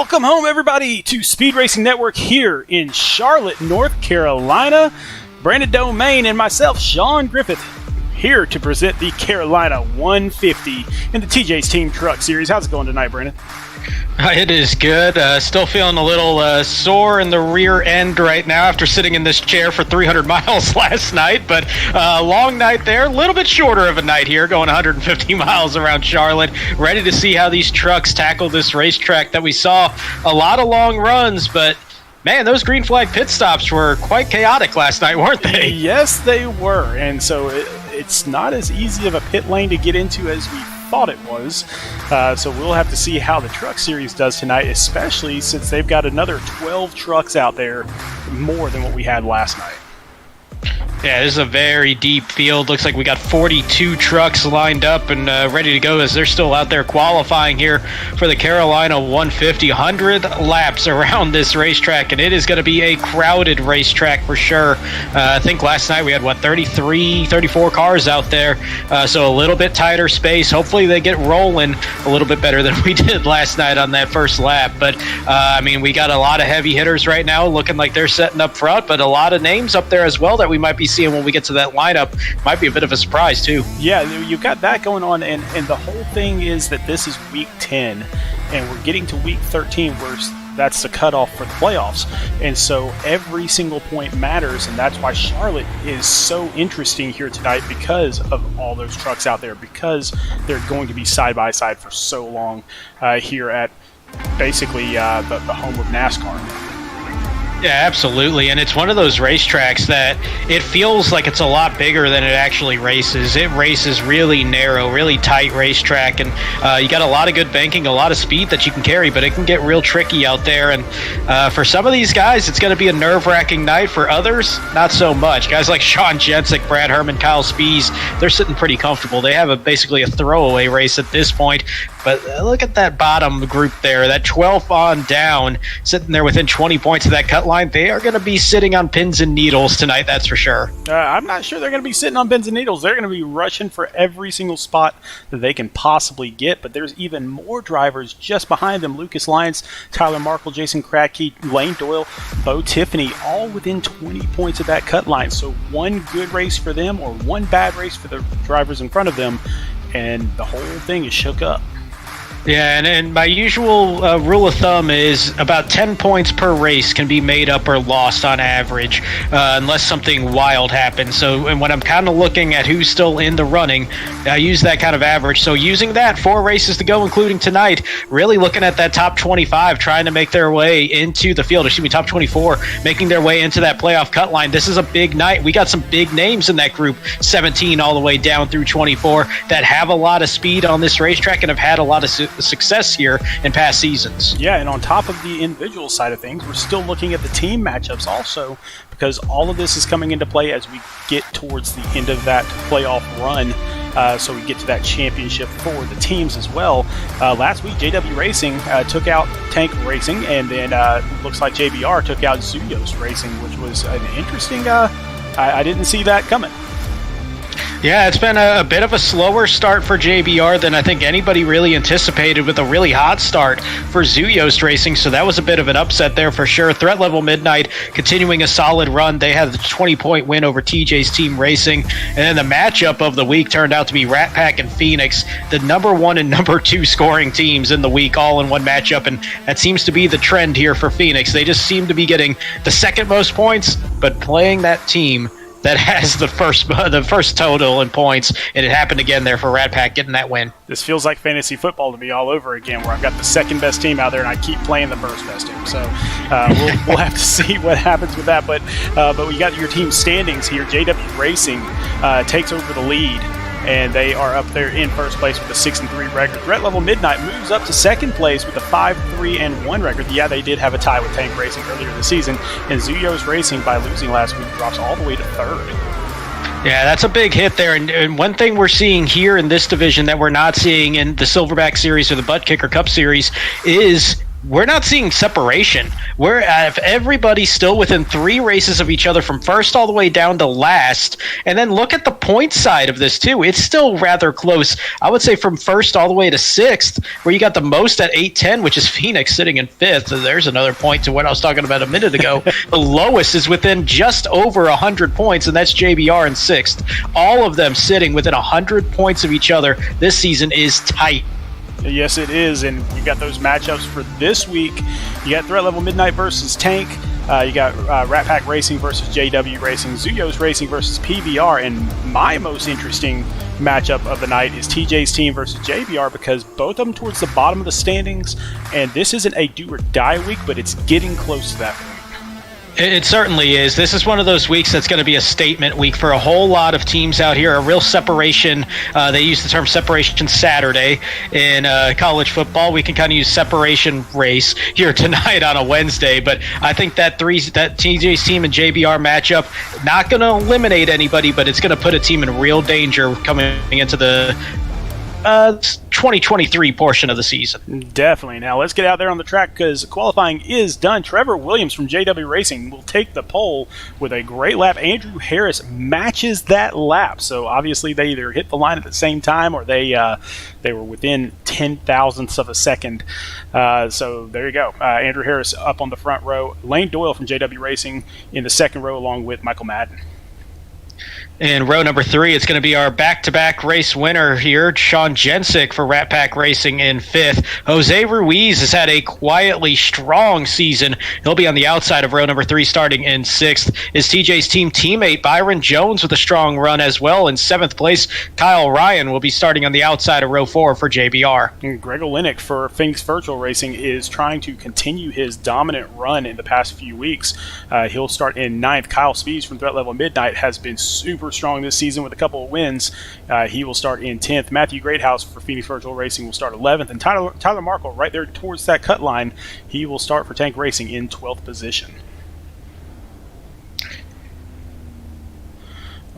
Welcome home, everybody, to Speed Racing Network here in Charlotte, North Carolina. Brandon Domain and myself, Sean Griffith, here to present the Carolina 150 in the TJ's Team Truck Series. How's it going tonight, Brandon? It is good. Still feeling a little sore in the rear end right now after sitting in this chair for 300 miles last night, but long night there. A little bit shorter of a night here, going 150 miles around Charlotte. Ready to see how these trucks tackle this racetrack that we saw a lot of long runs, but man, those green flag pit stops were quite chaotic last night, weren't they? Yes, they were, and so it's not as easy of a pit lane to get into as we thought it was. So we'll have to see how the truck series does tonight, especially since they've got another 12 trucks out there, more than what we had last night. Yeah, this is a very deep field. Looks like we got 42 trucks lined up and ready to go as they're still out there qualifying here for the Carolina 150. 100 laps around this racetrack, and it is going to be a crowded racetrack for sure. I think last night we had, 34 cars out there, so a little bit tighter space. Hopefully they get rolling a little bit better than we did last night on that first lap. But, we got a lot of heavy hitters right now looking like they're setting up front, but a lot of names up there as well that we might be seeing when we get to that lineup. Might be a bit of a surprise too. Yeah, you've got that going on, and the whole thing is that this is week 10 and we're getting to week 13 where that's the cutoff for the playoffs, and so every single point matters, and that's why Charlotte is so interesting here tonight, because of all those trucks out there, because they're going to be side by side for so long here at basically the home of NASCAR. Yeah, absolutely, and it's one of those racetracks that it feels like it's a lot bigger than it actually races. It races really narrow, really tight racetrack, and you got a lot of good banking, a lot of speed that you can carry, but it can get real tricky out there, and for some of these guys, it's going to be a nerve-wracking night. For others, not so much. Guys like Sean Jensick, Brad Herman, Kyle Spies, they're sitting pretty comfortable. They have basically a throwaway race at this point, but look at that bottom group there, that 12th on down, sitting there within 20 points of that cut line. They are going to be sitting on pins and needles tonight, that's for sure. I'm not sure they're going to be sitting on pins and needles. They're going to be rushing for every single spot that they can possibly get, but there's even more drivers just behind them. Lucas Lyons, Tyler Markle, Jason Kratke, Lane Doyle, Bo Tiffany, all within 20 points of that cut line. So one good race for them or one bad race for the drivers in front of them, and the whole thing is shook up. Yeah, and my usual rule of thumb is about 10 points per race can be made up or lost on average, unless something wild happens. So and when I'm kind of looking at who's still in the running, I use that kind of average. So using that, 4 races to go, including tonight, really looking at that top 25, trying to make their way into the field, top 24, making their way into that playoff cut line. This is a big night. We got some big names in that group, 17 all the way down through 24, that have a lot of speed on this racetrack and have had a lot of success here in past seasons. Yeah, and on top of the individual side of things, we're still looking at the team matchups also, because all of this is coming into play as we get towards the end of that playoff run. So we get to that championship for the teams as well. Last week, JW Racing took out Tank Racing, and then looks like JBR took out Zuyos Racing, which was an interesting. I didn't see that coming. Yeah, it's been a bit of a slower start for JBR than I think anybody really anticipated, with a really hot start for Zuyos Racing, so that was a bit of an upset there for sure. Threat Level Midnight continuing a solid run. They had the 20-point win over TJ's Team Racing, and then the matchup of the week turned out to be Rat Pack and Phoenix, the number 1 and number 2 scoring teams in the week, all in one matchup, and that seems to be the trend here for Phoenix. They just seem to be getting the second most points, but playing that team that has the first total in points, and it happened again there for Rat Pack getting that win. This feels like fantasy football to me all over again, where I've got the second best team out there and I keep playing the first best team. So we'll have to see what happens with that. But we got your team standings here. JW Racing takes over the lead, and they are up there in first place with a 6-3 record. Threat Level Midnight moves up to second place with a 5-3-1 record. Yeah, they did have a tie with Tank Racing earlier this season, and Zuyos Racing, by losing last week, drops all the way to third. Yeah, that's a big hit there. And one thing we're seeing here in this division that we're not seeing in the Silverback Series or the Butt Kicker Cup Series is we're not seeing separation. We're if everybody's still within 3 races of each other from first all the way down to last. And then look at the point side of this too. It's still rather close. I would say from first all the way to 6th, where you got the most at 8:10, which is Phoenix sitting in 5th. So there's another point to what I was talking about a minute ago. The lowest is within just over 100 points, and that's JBR in 6th. All of them sitting within 100 points of each other. This season is tight. Yes, it is, and we got those matchups for this week. You got Threat Level Midnight versus Tank. You got Rat Pack Racing versus JW Racing, Zuyos Racing versus PBR, and my most interesting matchup of the night is TJ's team versus JBR, because both of them towards the bottom of the standings, and this isn't a do-or-die week, but it's getting close to that point. It certainly is. This is one of those weeks that's going to be a statement week for a whole lot of teams out here. A real separation. They use the term separation Saturday in college football. We can kind of use separation race here tonight on a Wednesday. But I think that TJ's team and JBR matchup, not going to eliminate anybody, but it's going to put a team in real danger coming into the 2023 portion of the season. Definitely. Now let's get out there on the track, because qualifying is done. Trevor Williams from JW Racing will take the pole with a great lap. Andrew Harris matches that lap. So obviously they either hit the line at the same time, or they were within 10,000ths of a second. So there you go. Andrew Harris up on the front row. Lane Doyle from JW Racing in the second row, along with Michael Madden. In row number 3, it's going to be our back-to-back race winner here, Sean Jensick for Rat Pack Racing in 5th. Jose Ruiz has had a quietly strong season. He'll be on the outside of row number 3 starting in 6th. Is TJ's team teammate Byron Jones with a strong run as well. In 7th place, Kyle Ryan will be starting on the outside of row 4 for JBR. And Greg Olenek for Phoenix Virtual Racing is trying to continue his dominant run in the past few weeks. He'll start in 9th. Kyle Spees from Threat Level Midnight has been super strong this season with a couple of wins. He will start in 10th. Matthew Greathouse for Phoenix Virtual Racing will start 11th. And Tyler Markle right there towards that cut line, he will start for Tank Racing in 12th position.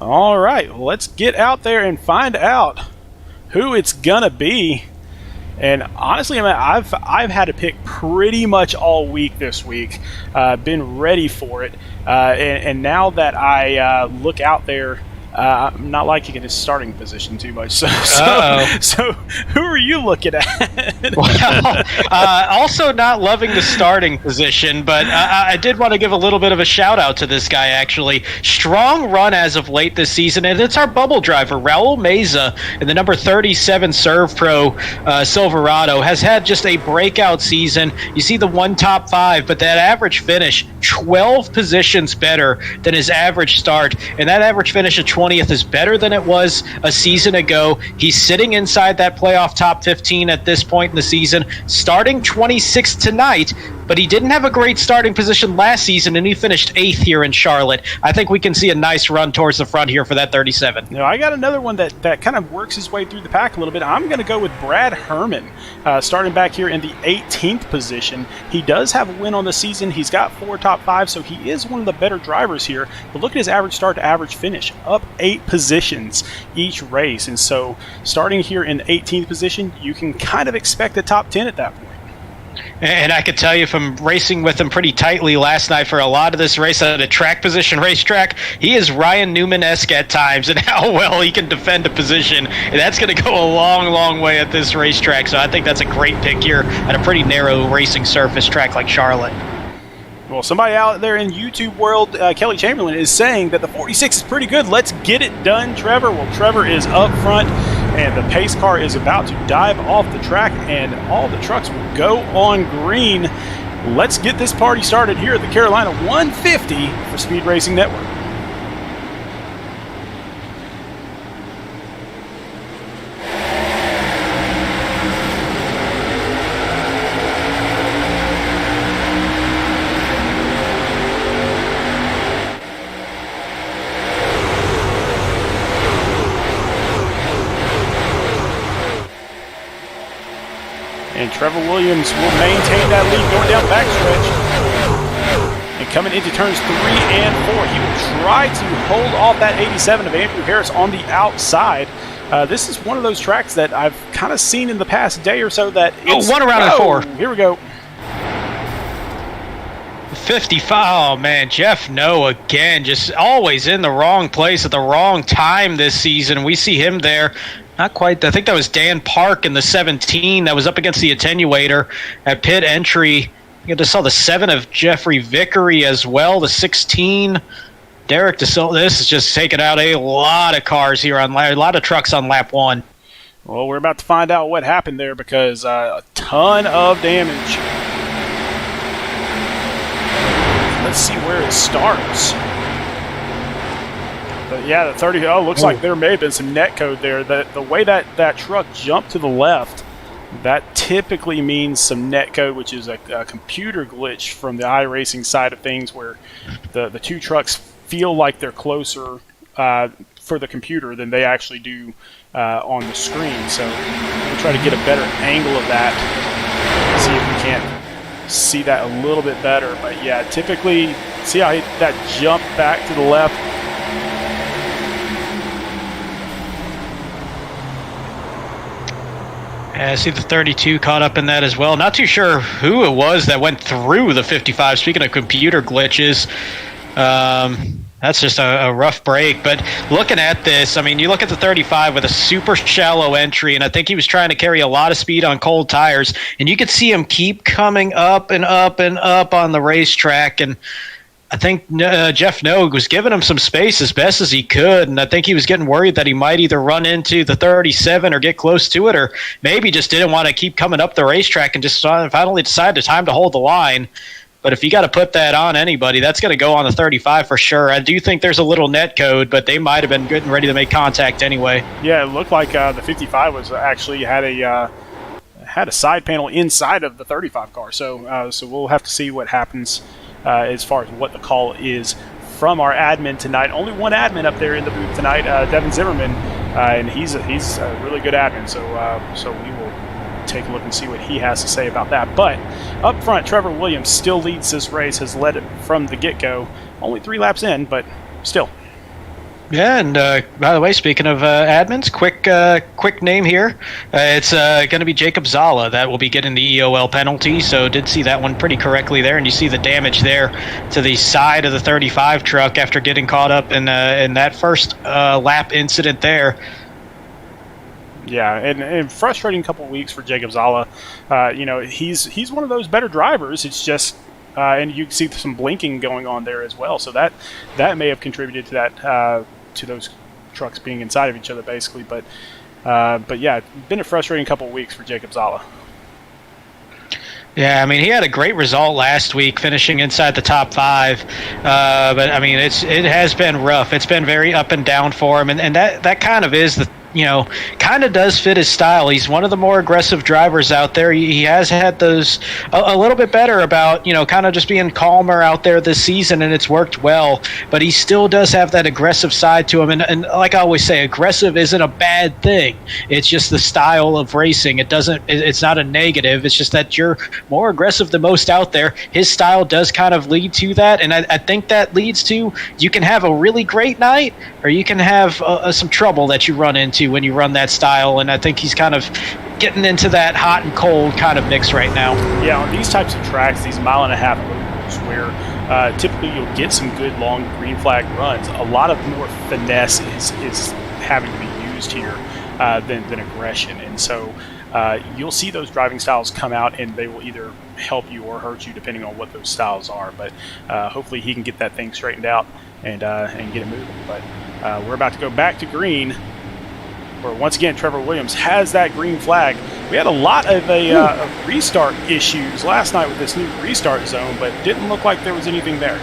All right, well, let's get out there and find out who it's gonna be. And honestly, I've had to pick pretty much all week this week. Been ready for it, and now that I look out there, I'm not liking his starting position too much. So who are you looking at? Well, also not loving the starting position, but I did want to give a little bit of a shout out to this guy, actually. Strong run as of late this season, and it's our bubble driver, Raul Meza, in the number 37 Serve Pro Silverado, has had just a breakout season. You see the one top 5, but that average finish, 12 positions better than his average start, and that average finish of 20th is better than it was a season ago. He's sitting inside that playoff top 15 at this point in the season, starting 26th tonight, but he didn't have a great starting position last season, and he finished 8th here in Charlotte. I think we can see a nice run towards the front here for that 37. Now, I got another one that kind of works his way through the pack a little bit. I'm going to go with Brad Herman, starting back here in the 18th position. He does have a win on the season. He's got 4 top 5, so he is one of the better drivers here. But look at his average start to average finish, up 8 positions each race. And so starting here in the 18th position, you can kind of expect a top 10 at that point. And I could tell you from racing with him pretty tightly last night for a lot of this race at a track position racetrack, he is Ryan Newman-esque at times and how well he can defend a position. And that's going to go a long, long way at this racetrack. So I think that's a great pick here at a pretty narrow racing surface track like Charlotte. Well, somebody out there in YouTube world, Kelly Chamberlain, is saying that the 46 is pretty good. Let's get it done, Trevor. Well, Trevor is up front, and the pace car is about to dive off the track, and all the trucks will go on green. Let's get this party started here at the Carolina 150 for Speed Racing Network. And Trevor Williams will maintain that lead going down backstretch. And coming into turns 3 and 4, he will try to hold off that 87 of Andrew Harris on the outside. This is one of those tracks that I've kind of seen in the past day or so that it's... one around in 4. Here we go. 55. Oh, man, Jeff No again, just always in the wrong place at the wrong time this season. We see him there. Not quite. I think that was Dan Park in the 17 that was up against the attenuator at pit entry. You just saw the 7 of Jeffrey Vickery as well, the 16. Derek DeSilva. This is just taking out a lot of cars here a lot of trucks on lap 1. Well, we're about to find out what happened there because a ton of damage. Let's see where it starts. But yeah, the 30. Oh, looks like there may have been some net code there. The way that truck jumped to the left, that typically means some net code, which is a computer glitch from the iRacing side of things, where the two trucks feel like they're closer for the computer than they actually do on the screen. So we'll try to get a better angle of that, see if we can't see that a little bit better. But yeah, typically, see how that jump back to the left. I see the 32 caught up in that as well. Not too sure who it was that went through the 55. Speaking of computer glitches, that's just a rough break. But looking at this, I mean, you look at the 35 with a super shallow entry, and I think he was trying to carry a lot of speed on cold tires, and you could see him keep coming up and up and up on the racetrack. And I think Jeff Nogue was giving him some space as best as he could, and I think he was getting worried that he might either run into the 37 or get close to it, or maybe just didn't want to keep coming up the racetrack and just finally decided time to hold the line. But if you got to put that on anybody, that's going to go on the 35 for sure. I do think there's a little net code, but they might have been good and ready to make contact anyway. Yeah, it looked like the 55 was actually had a side panel inside of the 35 car. So we'll have to see what happens as far as what the call is from our admin tonight. Only one admin up there in the booth tonight, Devin Zimmerman, and he's a really good admin. So we will take a look and see what he has to say about that. But up front, Trevor Williams still leads this race, has led it from the get-go. Only 3 laps in, but still. Yeah, and by the way, speaking of admins, quick name here. It's going to be Jacob Zala that will be getting the EOL penalty, so did see that one pretty correctly there, and you see the damage there to the side of the 35 truck after getting caught up in that first lap incident there. Yeah, and frustrating couple of weeks for Jacob Zala. He's one of those better drivers. It's just and you can see some blinking going on there as well. So that may have contributed to that to those trucks being inside of each other, basically. But yeah, been a frustrating couple of weeks for Jacob Zala. Yeah, I mean, he had a great result last week, finishing inside the top 5. But I mean, it has been rough. It's been very up and down for him, and that kind of is the. Kind of does fit his style. He's one of the more aggressive drivers out there. He has had those a little bit better about, kind of just being calmer out there this season, and it's worked well. But he still does have that aggressive side to him. And like I always say, aggressive isn't a bad thing. It's just the style of racing. It's not a negative. It's just that you're more aggressive than most out there. His style does kind of lead to that. And I think that leads to you can have a really great night, or you can have some trouble that you run into when you run that style, and I think he's kind of getting into that hot and cold kind of mix right now. Yeah, on these types of tracks, these mile-and-a-half ovals, where typically you'll get some good long green flag runs, a lot of more finesse is having to be used here than aggression, and so you'll see those driving styles come out, and they will either help you or hurt you depending on what those styles are. But hopefully he can get that thing straightened out and get it moving. But we're about to go back to green, where once again Trevor Williams has that green flag. We had a lot of restart issues last night with this new restart zone, but didn't look like there was anything there.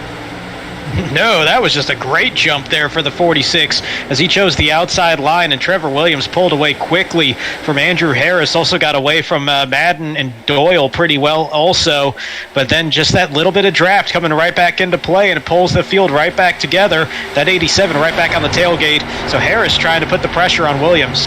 No, that was just a great jump there for the 46 as he chose the outside line, and Trevor Williams pulled away quickly from Andrew Harris. Also got away from Madden and Doyle pretty well also, but then just that little bit of draft coming right back into play, and it pulls the field right back together. That 87 right back on the tailgate, so Harris trying to put the pressure on Williams.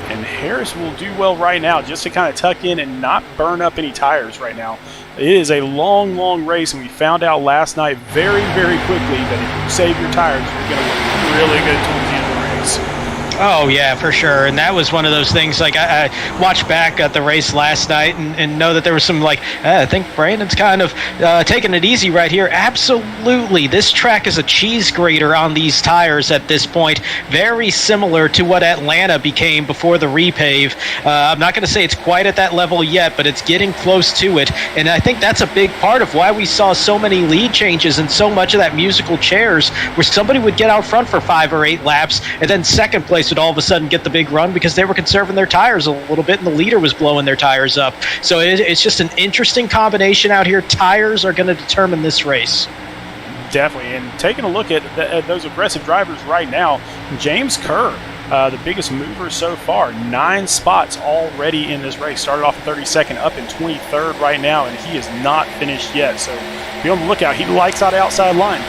And Harris will do well right now just to kind of tuck in and not burn up any tires right now. It is a long, long race, and we found out last night very, very quickly that if you save your tires, you're going to look really good towards the end of the race. Oh, yeah, for sure. And that was one of those things, like, I watched back at the race last night and know that there was some, like, I think Brandon's kind of taking it easy right here. Absolutely. This track is a cheese grater on these tires at this point. Very similar to what Atlanta became before the repave. I'm not going to say it's quite at that level yet, but it's getting close to it. And I think that's a big part of why we saw so many lead changes and so much of that musical chairs, where somebody would get out front for 5 or 8 laps, and then second place would all of a sudden get the big run because they were conserving their tires a little bit and the leader was blowing their tires up. So it's just an interesting combination out here. Tires are going to determine this race. Definitely. And taking a look at those aggressive drivers right now, James Kerr, the biggest mover so far, 9 spots already in this race. Started off 32nd, up in 23rd right now, and he is not finished yet. So be on the lookout. He likes that outside line.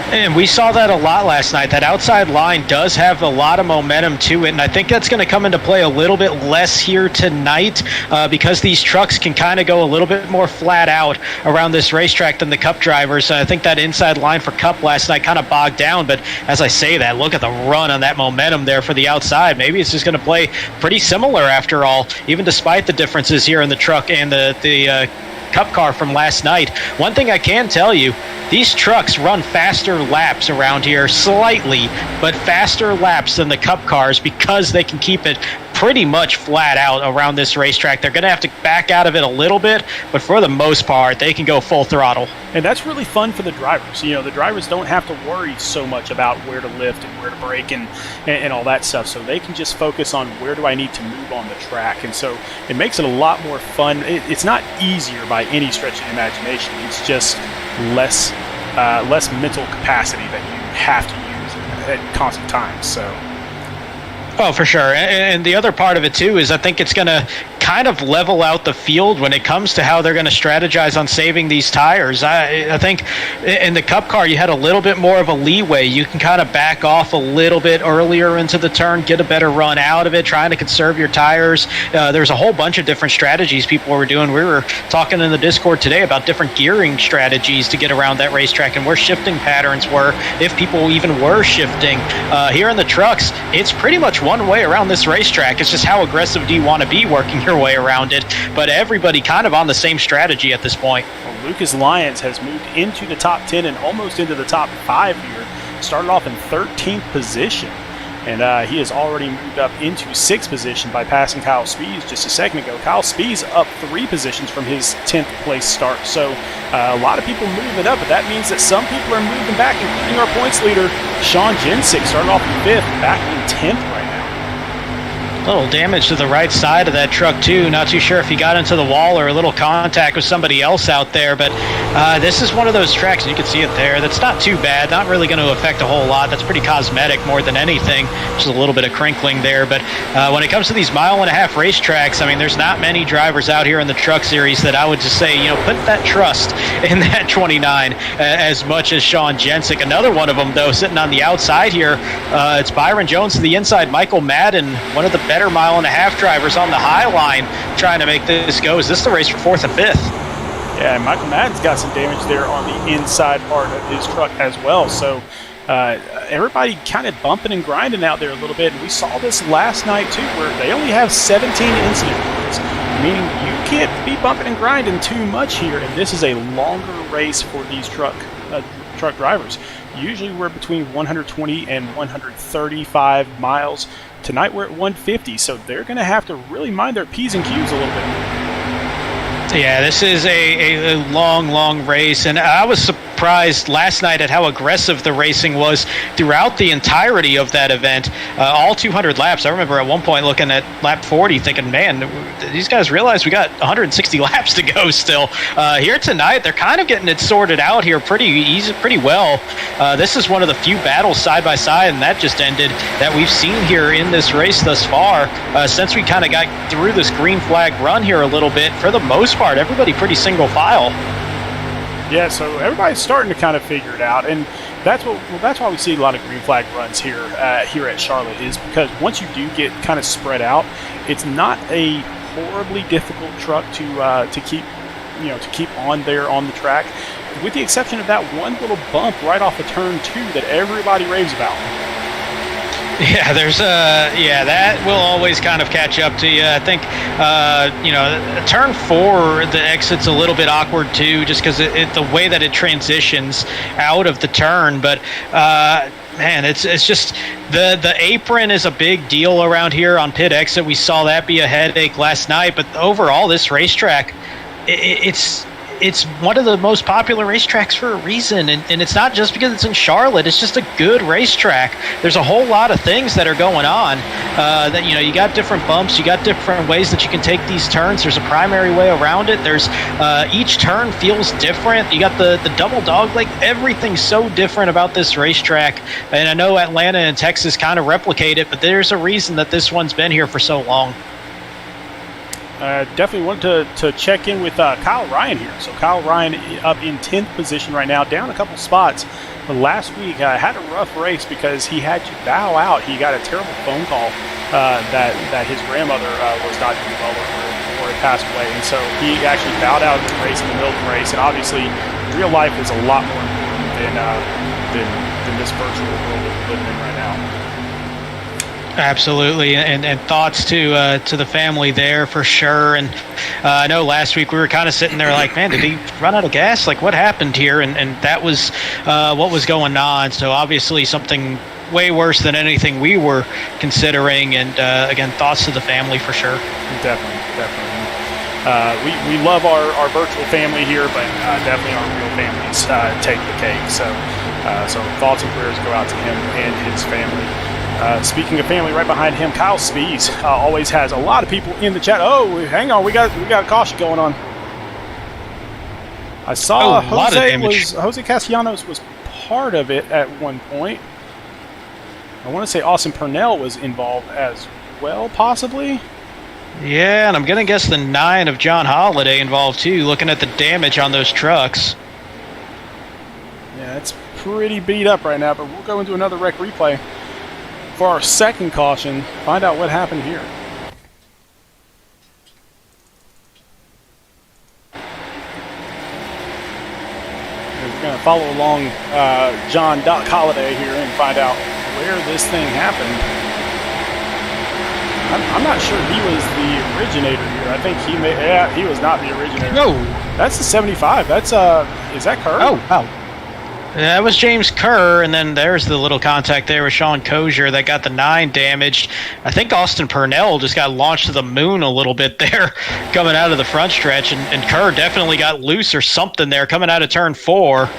And we saw that a lot last night. That outside line does have a lot of momentum to it, and I think that's going to come into play a little bit less here tonight because these trucks can kind of go a little bit more flat out around this racetrack than the Cup drivers. I think that inside line for Cup last night kind of bogged down, but as I say that, look at the run on that momentum there for the outside. Maybe it's just going to play pretty similar after all, even despite the differences here in the truck and the Cup car from last night. One thing I can tell you, these trucks run faster laps around here slightly, but faster laps than the Cup cars because they can keep it pretty much flat out around this racetrack. They're going to have to back out of it a little bit, but for the most part, they can go full throttle. And that's really fun for the drivers. You know, the drivers don't have to worry so much about where to lift and where to brake and all that stuff. So they can just focus on where do I need to move on the track. And so it makes it a lot more fun. It's not easier by any stretch of the imagination. It's just less mental capacity that you have to use at constant times. So. Oh, for sure. And the other part of it, too, is I think it's going to kind of level out the field when it comes to how they're going to strategize on saving these tires. I think in the Cup car, you had a little bit more of a leeway. You can kind of back off a little bit earlier into the turn, get a better run out of it, trying to conserve your tires. There's a whole bunch of different strategies people were doing. We were talking in the Discord today about different gearing strategies to get around that racetrack and where shifting patterns were, if people even were shifting. Here in the trucks, it's pretty much one way around this racetrack. It's just how aggressive do you want to be working your way around it, but everybody kind of on the same strategy at this point. Well, Lucas Lyons has moved into the top 10 and almost into the top 5 here. Started off in 13th position, and he has already moved up into 6th position by passing Kyle Spees just a second ago. Kyle Spees up 3 positions from his 10th place start. So a lot of people moving up, but that means that some people are moving back, including our points leader, Sean Jensick, started off in 5th, back in 10th right now. Little damage to the right side of that truck, too. Not too sure if he got into the wall or a little contact with somebody else out there, but this is one of those tracks, and you can see it there, that's not too bad, not really going to affect a whole lot. That's pretty cosmetic more than anything, just a little bit of crinkling there. But when it comes to these mile-and-a-half racetracks, I mean, there's not many drivers out here in the truck series that I would just say, you know, put that trust in that 29 as much as Sean Jensick. Another one of them, though, sitting on the outside here, it's Byron Jones to the inside, Michael Madden, one of the better mile-and-a-half drivers on the high line trying to make this go. Is this the race for 4th and 5th? Yeah, Michael Madden's got some damage there on the inside part of his truck as well. So everybody kind of bumping and grinding out there a little bit. And we saw this last night, too, where they only have 17 incident points, meaning you can't be bumping and grinding too much here. And this is a longer race for these truck drivers. Usually we're between 120 and 135 miles. Tonight we're at 150, so they're going to have to really mind their P's and Q's a little bit more. Yeah, this is a long race, and I was surprised last night at how aggressive the racing was throughout the entirety of that event. All 200 laps. I remember at one point looking at lap 40 thinking, man, these guys realize we got 160 laps to go still. Here tonight, they're kind of getting it sorted out here pretty easy, pretty well. This is one of the few battles side by side, and that just ended, that we've seen here in this race thus far. Since we kind of got through this green flag run here a little bit, for the most part, everybody pretty single file. Yeah, so everybody's starting to kind of figure it out, and that's why we see a lot of green flag runs here at Charlotte, is because once you do get kind of spread out, it's not a horribly difficult truck to keep on there on the track, with the exception of that one little bump right off of turn 2 that everybody raves about. Yeah, that will always kind of catch up to you. I think, turn 4, the exit's a little bit awkward too, just because the way that it transitions out of the turn. But man, it's just the apron is a big deal around here on pit exit. We saw that be a headache last night, but overall, this racetrack, it's one of the most popular racetracks for a reason, and it's not just because it's in Charlotte. It's just a good racetrack. There's a whole lot of things that are going on. You got different bumps, you got different ways that you can take these turns. There's a primary way around it. There's each turn feels different. You got the double dog leg. Everything's so different about this racetrack. And I know Atlanta and Texas kind of replicate it, but there's a reason that this one's been here for so long. Definitely wanted to check in with Kyle Ryan here. So Kyle Ryan up in 10th position right now, down a couple spots. But last week had a rough race because he had to bow out. He got a terrible phone call that his grandmother was not doing well or had passed away. And so he actually bowed out of the race in the middle of the race. And obviously, real life is a lot more important than this virtual world that we're living in right now. Absolutely, and thoughts to the family there for sure. And I know last week we were kind of sitting there like, man, did he run out of gas? Like, what happened here? And that was what was going on. So obviously something way worse than anything we were considering. And again, thoughts to the family for sure. Definitely. We love our virtual family here, but definitely our real families take the cake. So thoughts and prayers go out to him and his family. Speaking of family, right behind him, Kyle Spees always has a lot of people in the chat. Oh, hang on, we got a caution going on. I saw Jose Castellanos was part of it at one point. I want to say Austin Purnell was involved as well, possibly. Yeah, and I'm gonna guess the 9 of John Holiday involved too. Looking at the damage on those trucks. Yeah, it's pretty beat up right now, but we'll go into another wreck replay for our second caution, find out what happened here. We're going to follow along John Doc Holliday here and find out where this thing happened. I'm not sure he was the originator here. I think he was not the originator. No. That's the 75. That's, is that Kerr? Oh, wow. That was James Kerr, and then there's the little contact there with Sean Kozier that got the 9 damaged. I think Austin Purnell just got launched to the moon a little bit there coming out of the front stretch, and Kerr definitely got loose or something there coming out of turn 4.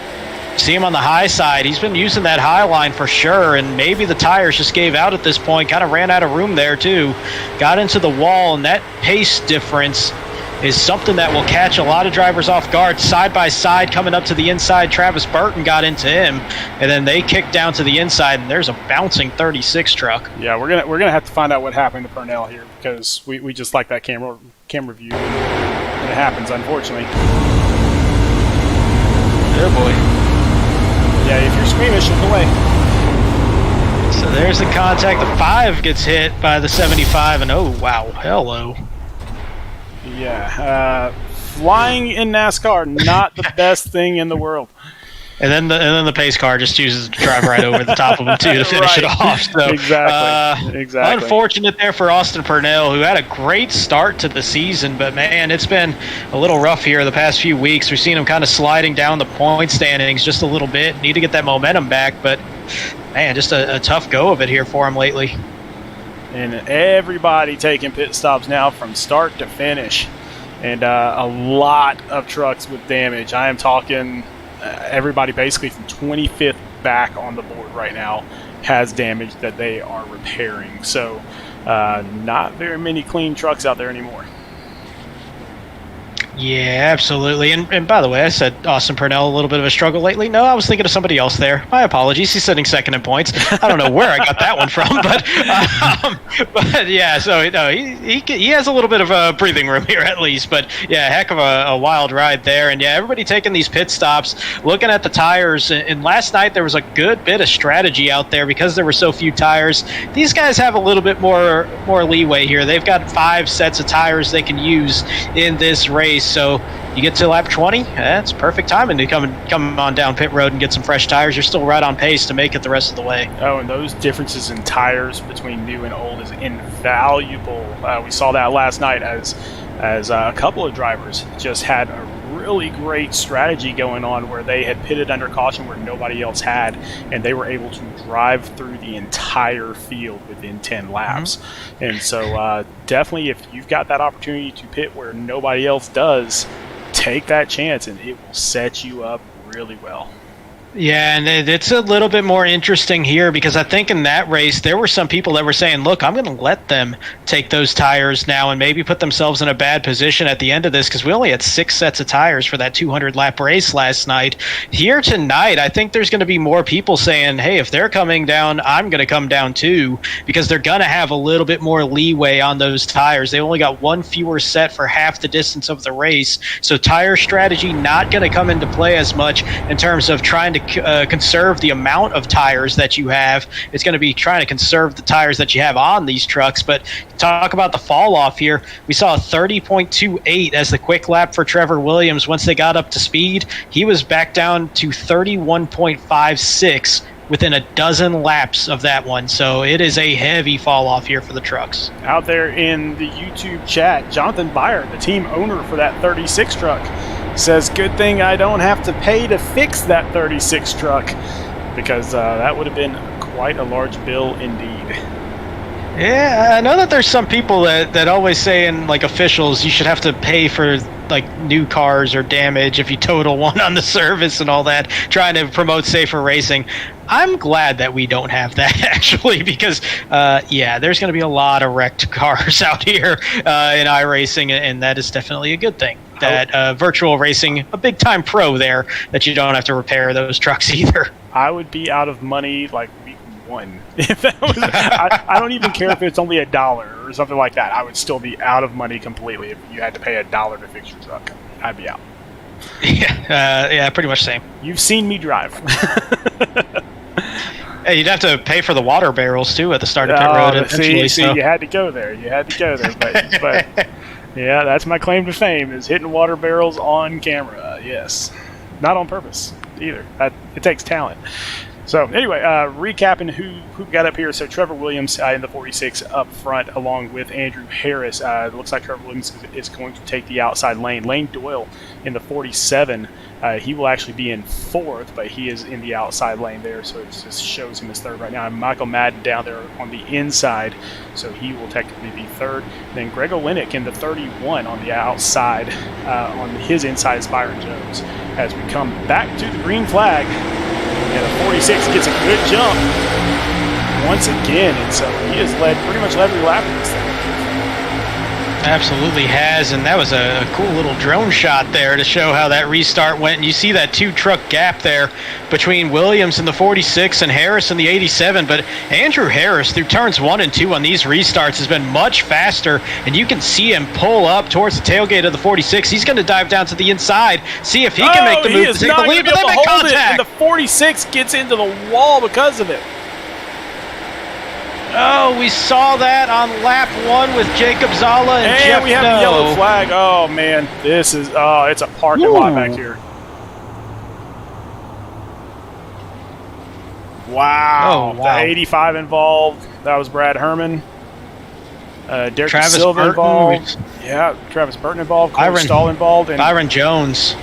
See him on the high side. He's been using that high line for sure, and maybe the tires just gave out at this point, kind of ran out of room there too. Got into the wall, and that pace difference is something that will catch a lot of drivers off guard. Side by side coming up to the inside, Travis Burton got into him, and then they kicked down to the inside, and there's a bouncing 36 truck. Yeah, we're gonna have to find out what happened to Purnell here, because we just like that camera view, and it happens, unfortunately. Oh boy. Yeah, if you're squeamish, look away. So there's the contact. The 5 gets hit by the 75, and oh wow, hello. Yeah, flying in NASCAR, not the best thing in the world. And then the pace car just chooses to drive right over the top of him too to finish it off. So, exactly. Unfortunate there for Austin Purnell, who had a great start to the season, but man, it's been a little rough here the past few weeks. We've seen him kind of sliding down the point standings just a little bit. Need to get that momentum back, but man, just a tough go of it here for him lately. And everybody taking pit stops now from start to finish, and a lot of trucks with damage. I am talking everybody basically from 25th back on the board right now has damage that they are repairing. So not very many clean trucks out there anymore. Yeah, absolutely. And by the way, I said Austin Purnell a little bit of a struggle lately. No, I was thinking of somebody else there. My apologies. He's sitting second in points. I don't know where I got that one from, but yeah. So he has a little bit of a breathing room here at least. But yeah, heck of a wild ride there. And yeah, everybody taking these pit stops, looking at the tires. And last night there was a good bit of strategy out there because there were so few tires. These guys have a little bit more leeway here. They've got 5 sets of tires they can use in this race. So you get to lap 20, that's perfect timing to come on down pit road and get some fresh tires. You're still right on pace to make it the rest of the way. Oh, and those differences in tires between new and old is invaluable. We saw that last night as a couple of drivers just had a really great strategy going on where they had pitted under caution where nobody else had, and they were able to drive through the entire field within 10 laps. And so definitely if you've got that opportunity to pit where nobody else does, take that chance and it will set you up really well. Yeah, and it's a little bit more interesting here because I think in that race there were some people that were saying, look, I'm going to let them take those tires now and maybe put themselves in a bad position at the end of this because we only had 6 sets of tires for that 200-lap race last night. Here tonight, I think there's going to be more people saying, hey, if they're coming down, I'm going to come down too, because they're going to have a little bit more leeway on those tires. They only got 1 fewer set for half the distance of the race, so tire strategy not going to come into play as much in terms of trying to conserve the amount of tires that you have. It's going to be trying to conserve the tires that you have on these trucks. But talk about the fall off here. We saw a 30.28 as the quick lap for Trevor Williams. Once they got up to speed, he was back down to 31.56 within a dozen laps of that one. So it is a heavy fall off here for the trucks. Out there in the YouTube chat, Jonathan Byer, the team owner for that 36 truck, says, good thing I don't have to pay to fix that 36 truck, because that would have been quite a large bill indeed. Yeah, I know that there's some people that always say in like officials you should have to pay for like new cars or damage if you total one on the service and all that, trying to promote safer racing. I'm glad that we don't have that actually, because there's going to be a lot of wrecked cars out here in iRacing, and that is definitely a good thing. That virtual racing, a big time pro there, that you don't have to repair those trucks either. I would be out of money like week 1 if that was. I don't even care if it's only $1 or something like that. I would still be out of money completely if you had to pay $1 to fix your truck. I'd be out. Yeah, pretty much same. You've seen me drive. Hey, you'd have to pay for the water barrels too at the start of pit road eventually. See, you had to go there. But yeah, that's my claim to fame, is hitting water barrels on camera. Yes, not on purpose either. It takes talent. So anyway, recapping who got up here. So Trevor Williams in the 46 up front, along with Andrew Harris. It looks like Trevor Williams is going to take the outside lane. Lane Doyle in the 47. He will actually be in 4th, but he is in the outside lane there, so it just shows him as 3rd right now. And Michael Madden down there on the inside, so he will technically be 3rd. Then Greg Olenek in the 31 on the outside. On his inside is Byron Jones. As we come back to the green flag, and the 46 gets a good jump once again, and so he has led pretty much every lap of this thing. Absolutely has, and that was a cool little drone shot there to show how that restart went. And you see that 2-truck gap there between Williams in the 46 and Harris in the 87. But Andrew Harris through turns 1 and 2 on these restarts has been much faster, and you can see him pull up towards the tailgate of the 46. He's going to dive down to the inside, see if he can make the move to take the lead, but they make contact. And the 46 gets into the wall because of it. Oh, we saw that on lap 1 with Jacob Zala and Jeff we have the yellow flag. Oh, man. This is, it's a parking lot back here. Wow. Oh, wow. The 85 involved. That was Brad Herman. Derek Travis Silva Burton involved. Yeah, Travis Burton involved. Corey Stahl involved. And Byron Jones.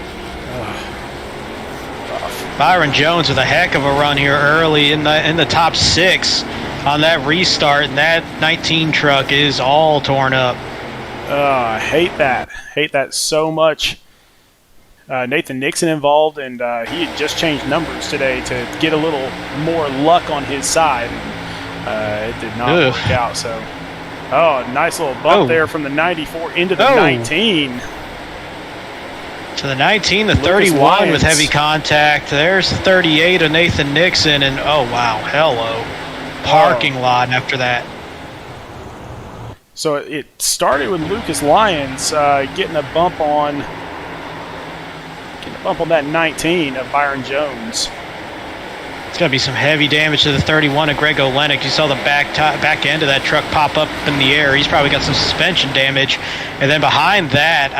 Byron Jones with a heck of a run here early in the top 6. On that restart, and that 19 truck is all torn up. I hate that. Hate that so much. Nathan Nixon involved, and he had just changed numbers today to get a little more luck on his side. It did not work out. So, nice little bump there from the 94 into the 19. To the 19, the 31 with heavy contact. There's the 38 of Nathan Nixon, and oh wow, hello. Parking lot after that. So it started with Lucas Lyons getting a bump on that 19 of Byron Jones. It's going to be some heavy damage to the 31 of Greg Olenek. You saw the back end of that truck pop up in the air. He's probably got some suspension damage. And then behind that,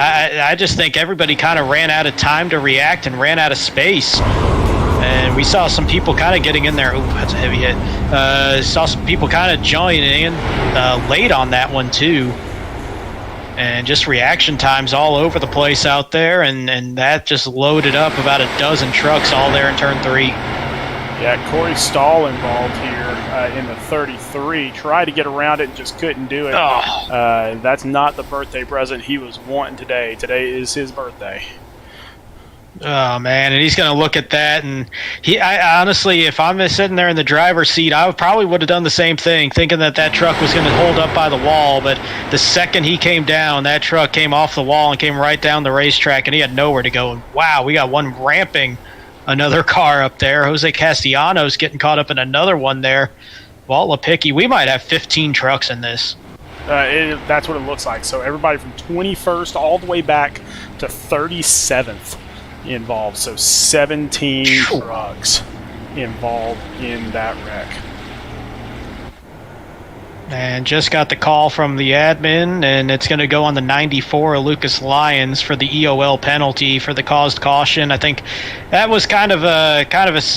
I just think everybody kind of ran out of time to react and ran out of space. And we saw some people kind of getting in there. Ooh, that's a heavy hit. Saw some people kind of joining in late on that one, too. And just reaction times all over the place out there. And that just loaded up about a dozen trucks all there in turn 3. Yeah, Corey Stahl involved here in the 33. Tried to get around it and just couldn't do it. Oh. That's not the birthday present he was wanting today. Today is his birthday. Oh, man, and he's going to look at that, and I honestly, if I'm sitting there in the driver's seat, I probably would have done the same thing, thinking that truck was going to hold up by the wall, but the second he came down, that truck came off the wall and came right down the racetrack, and he had nowhere to go. And wow, we got one ramping another car up there. Jose Castellanos getting caught up in another one there. Walt Lepicki, we might have 15 trucks in this. That's what it looks like. So everybody from 21st all the way back to 37th. Involved, so 17 trucks involved in that wreck. And just got the call from the admin, and it's going to go on the 94 of Lucas Lyons for the EOL penalty for the caused caution. I think that was kind of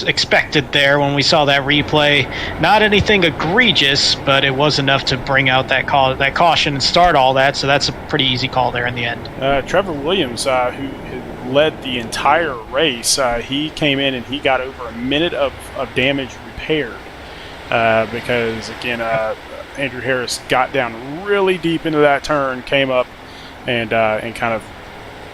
expected there when we saw that replay. Not anything egregious, but it was enough to bring out that caution and start all that. So that's a pretty easy call there in the end. Trevor Williams, who led the entire race, he came in and he got over a minute of damage repaired because again Andrew Harris got down really deep into that turn, came up and kind of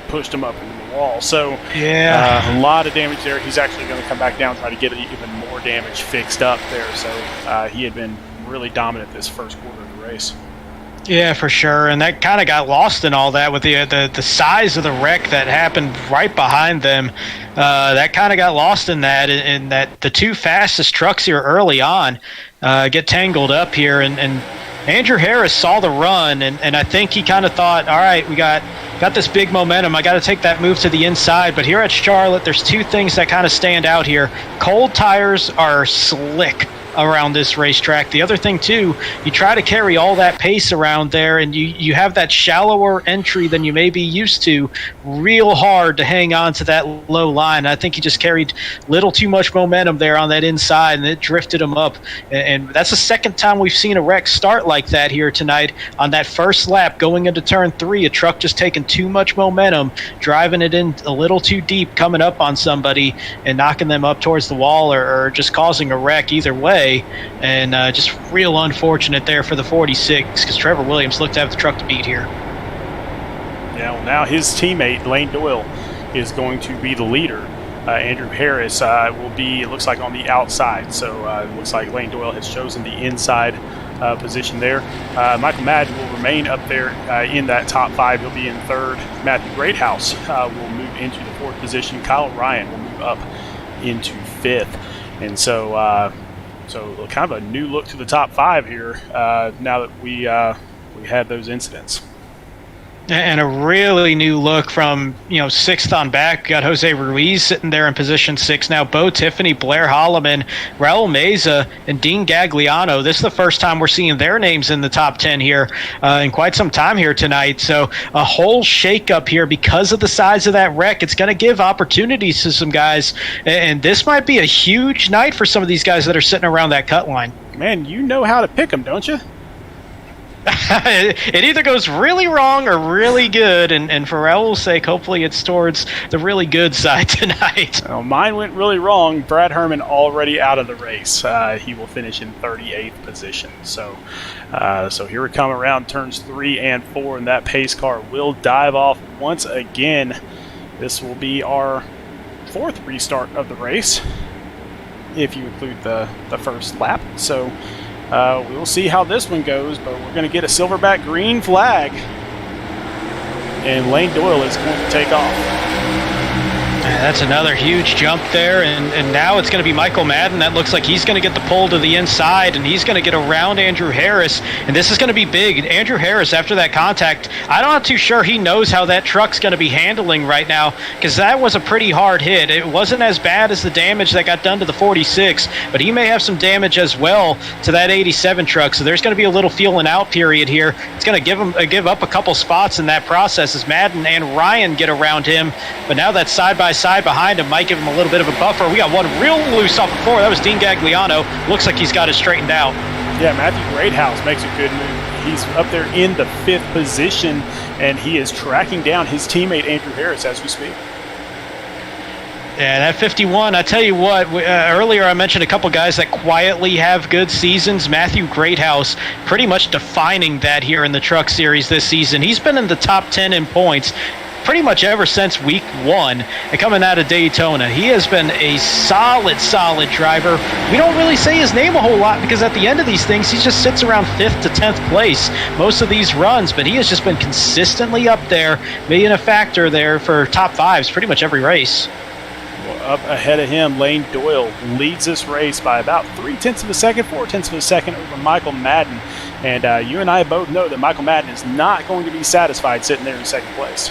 pushed him up into the wall. So yeah, a lot of damage there. He's actually going to come back down, try to get even more damage fixed up there. So he had been really dominant this first quarter of the race. Yeah, for sure, and that kind of got lost in all that with the size of the wreck that happened right behind them. That kind of got lost in that the two fastest trucks here early on get tangled up here, and Andrew Harris saw the run, and I think he kind of thought, all right, we got this big momentum. I got to take that move to the inside. But here at Charlotte, there's two things that kind of stand out here. Cold tires are slick around this racetrack. The other thing too, you try to carry all that pace around there, and you have that shallower entry than you may be used to, real hard to hang on to that low line. I think he just carried little too much momentum there on that inside, and it drifted him up. And that's the second time we've seen a wreck start like that here tonight. On that first lap going into turn 3, a truck just taking too much momentum, driving it in a little too deep, coming up on somebody and knocking them up towards the wall, or just causing a wreck either way. And just real unfortunate there for the 46, because Trevor Williams looked to have the truck to beat here. Yeah, well, now his teammate Lane Doyle is going to be the leader. Andrew Harris will be, it looks like, on the outside. So it looks like Lane Doyle has chosen the inside position there. Michael Madden will remain up there in that top 5. He'll be in 3rd. Matthew Greathouse will move into the 4th position. Kyle Ryan will move up into 5th. And so kind of a new look to the top 5 here now that we had those incidents. And a really new look from 6th on back. We got Jose Ruiz sitting there in position 6 now. Bo Tiffany, Blair Holloman, Raul Meza, and Dean Gagliano. This is the first time we're seeing their names in the top 10 here in quite some time here tonight. So a whole shakeup here because of the size of that wreck. It's going to give opportunities to some guys, and this might be a huge night for some of these guys that are sitting around that cut line. Man, you know how to pick them, don't you? It either goes really wrong or really good, and for Raul's sake, hopefully it's towards the really good side tonight. Well, mine went really wrong. Brad Herman already out of the race. He will finish in 38th position. So here we come around turns 3 and 4, and that pace car will dive off once again. This will be our 4th restart of the race, if you include the first lap. So we'll see how this one goes, but we're going to get a silverback green flag, and Lane Doyle is going to take off. That's another huge jump there, and now it's going to be Michael Madden. That looks like he's going to get the pull to the inside, and he's going to get around Andrew Harris, and this is going to be big. Andrew Harris, after that contact, I'm not too sure he knows how that truck's going to be handling right now, because that was a pretty hard hit. It wasn't as bad as the damage that got done to the 46, but he may have some damage as well to that 87 truck, so there's going to be a little feeling out period here. It's going to give up a couple spots in that process as Madden and Ryan get around him, but now that side-by-side behind him might give him a little bit of a buffer. We got one real loose off the floor. That was Dean Gagliano. Looks like he's got it straightened out. Yeah, Matthew Greathouse makes a good move. He's up there in the 5th position, and he is tracking down his teammate Andrew Harris as we speak. Yeah, that 51, I tell you what, earlier I mentioned a couple guys that quietly have good seasons. Matthew Greathouse pretty much defining that here in the Truck Series this season. He's been in the top 10 in points pretty much ever since week 1 and coming out of Daytona. He has been a solid driver. We don't really say his name a whole lot because at the end of these things, he just sits around 5th to 10th place most of these runs, but he has just been consistently up there, being a factor there for top 5s pretty much every race. Up ahead of him, Lane Doyle leads this race by about 0.3 of a second, 0.4 of a second over Michael Madden. And you and I both know that Michael Madden is not going to be satisfied sitting there in 2nd place.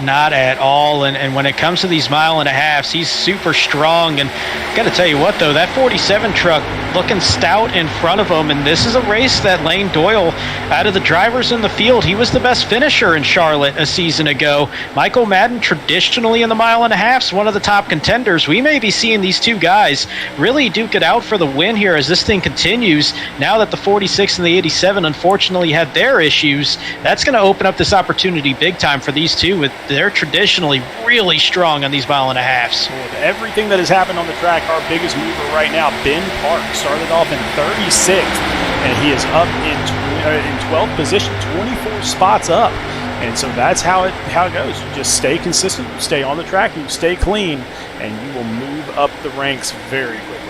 Not at all, and when it comes to these mile and a halves, he's super strong. And got to tell you what, though, that 47 truck looking stout in front of him, and this is a race that Lane Doyle, out of the drivers in the field, he was the best finisher in Charlotte a season ago. Michael Madden, traditionally in the mile and a halves, one of the top contenders. We may be seeing these two guys really duke it out for the win here as this thing continues. Now that the 46 and the 87 unfortunately had their issues, that's going to open up this opportunity big time for these two. They're traditionally really strong on these mile and a halves. With everything that has happened on the track, our biggest mover right now, Ben Park, started off in 36th, and he is up in 12th position, 24 spots up. And so that's how it goes. You just stay consistent, you stay on the track, you stay clean, and you will move up the ranks very quickly.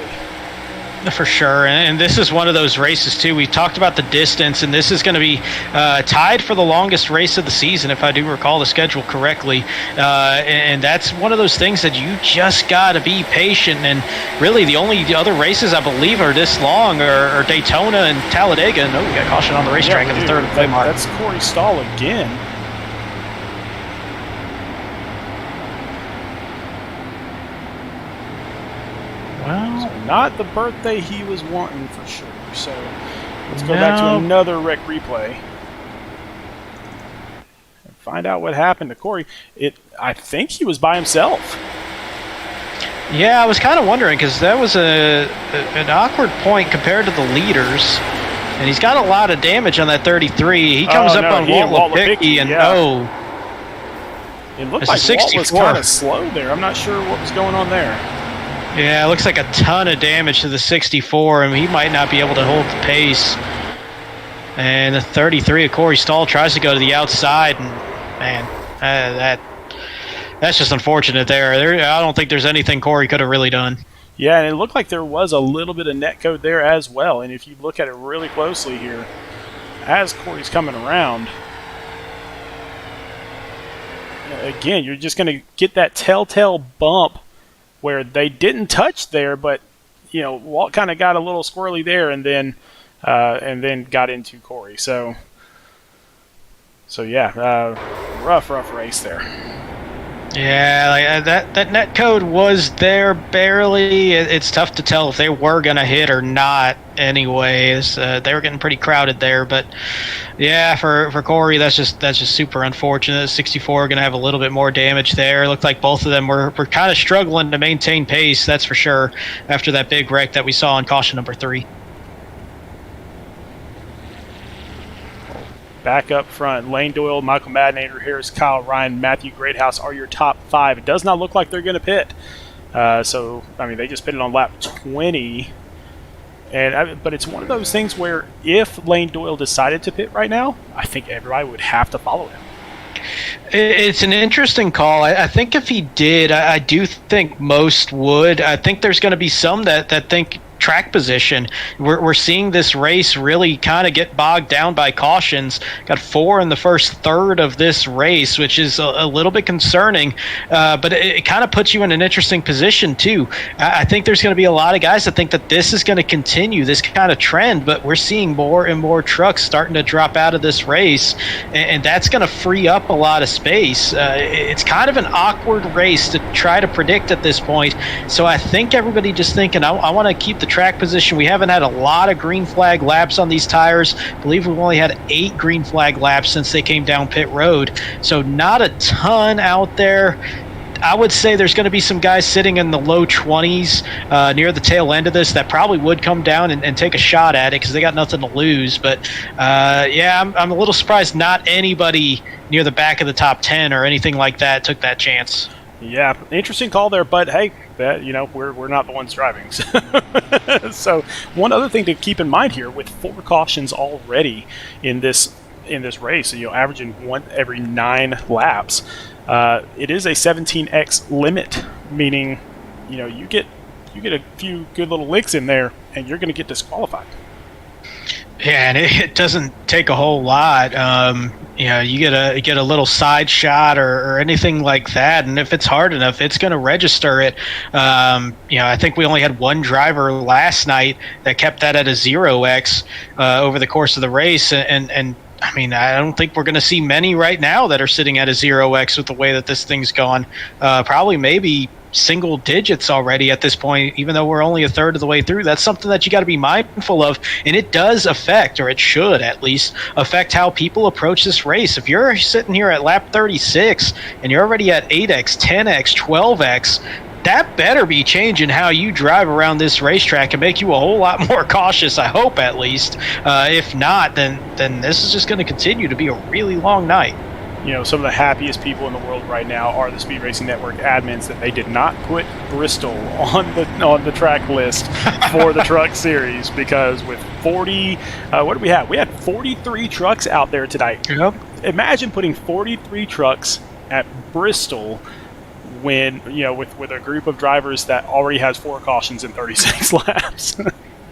For sure, and this is one of those races too. We talked about the distance, and this is going to be tied for the longest race of the season, if I do recall the schedule correctly. And that's one of those things that you just got to be patient. And really, the only other races I believe are this long are Daytona and Talladega. And we got caution on the racetrack at the 3rd play mark. That's Corey Stahl again. Well, so not the birthday he was wanting for sure. So let's go back to another rec replay and find out what happened to Corey. I think he was by himself. Yeah, I was kind of wondering because that was an awkward point compared to the leaders. And he's got a lot of damage on that 33. He comes up on Walt Lipicki, and it looked like Walt was kind of slow there. I'm not sure what was going on there. Yeah, it looks like a ton of damage to the 64, and he might not be able to hold the pace. And the 33 of Corey Stahl tries to go to the outside, and man, that's just unfortunate there. I don't think there's anything Corey could have really done. Yeah, and it looked like there was a little bit of net code there as well. And if you look at it really closely here, as Corey's coming around, again, you're just going to get that telltale bump where they didn't touch there, but Walt kind of got a little squirrely there, and then got into Corey. So yeah, rough race there. Yeah, that net code was there barely. It's tough to tell if they were going to hit or not anyways. They were getting pretty crowded there, but yeah, for Corey, that's just super unfortunate. 64 going to have a little bit more damage there. It looked like both of them were kind of struggling to maintain pace, that's for sure, after that big wreck that we saw on caution number 3. Back up front, Lane Doyle, Michael Madden, Andrew Harris, Kyle Ryan, Matthew Greathouse are your top 5. It does not look like they're going to pit. They just pitted on lap 20. But it's one of those things where if Lane Doyle decided to pit right now, I think everybody would have to follow him. It's an interesting call. I think if he did, I do think most would. I think there's going to be some that think track position. We're seeing this race really kind of get bogged down by cautions. Got 4 in the first third of this race, which is a little bit concerning, but it kind of puts you in an interesting position too. I think there's going to be a lot of guys that think that this is going to continue, this kind of trend, but we're seeing more and more trucks starting to drop out of this race, and that's going to free up a lot of space. It's kind of an awkward race to try to predict at this point, so I think everybody just thinking, I want to keep the track position. We haven't had a lot of green flag laps on these tires. I believe we've only had 8 green flag laps since they came down pit road, so not a ton out there. I would say there's going to be some guys sitting in the low 20s near the tail end of this that probably would come down and take a shot at it because they got nothing to lose. But I'm a little surprised not anybody near the back of the top 10 or anything like that took that chance. Yeah, interesting call there, but hey, that we're not the ones driving. So one other thing to keep in mind here, with 4 cautions already in this race, averaging 1 every 9 laps, it is a 17x limit, meaning you get a few good little licks in there, and you're going to get disqualified. Yeah, and it doesn't take a whole lot. You get a little side shot or anything like that, and if it's hard enough, it's going to register it. I think we only had 1 driver last night that kept that at a 0x over the course of the race, and I mean, I don't think we're going to see many right now that are sitting at a 0x with the way that this thing's gone. Probably maybe single digits already at this point, even though we're only a third of the way through. That's something that you got to be mindful of, and it does affect, or it should at least affect, how people approach this race. If you're sitting here at lap 36 and you're already at 8x, 10x, 12x, that better be changing how you drive around this racetrack and make you a whole lot more cautious, I hope, at least. If not, then this is just going to continue to be a really long night. Some of the happiest people in the world right now are the Speed Racing Network admins that they did not put Bristol on the track list for the Truck Series, because with 40, what did we have? We had 43 trucks out there tonight. Yep. Imagine putting 43 trucks at Bristol when with a group of drivers that already has 4 cautions in 36 laps.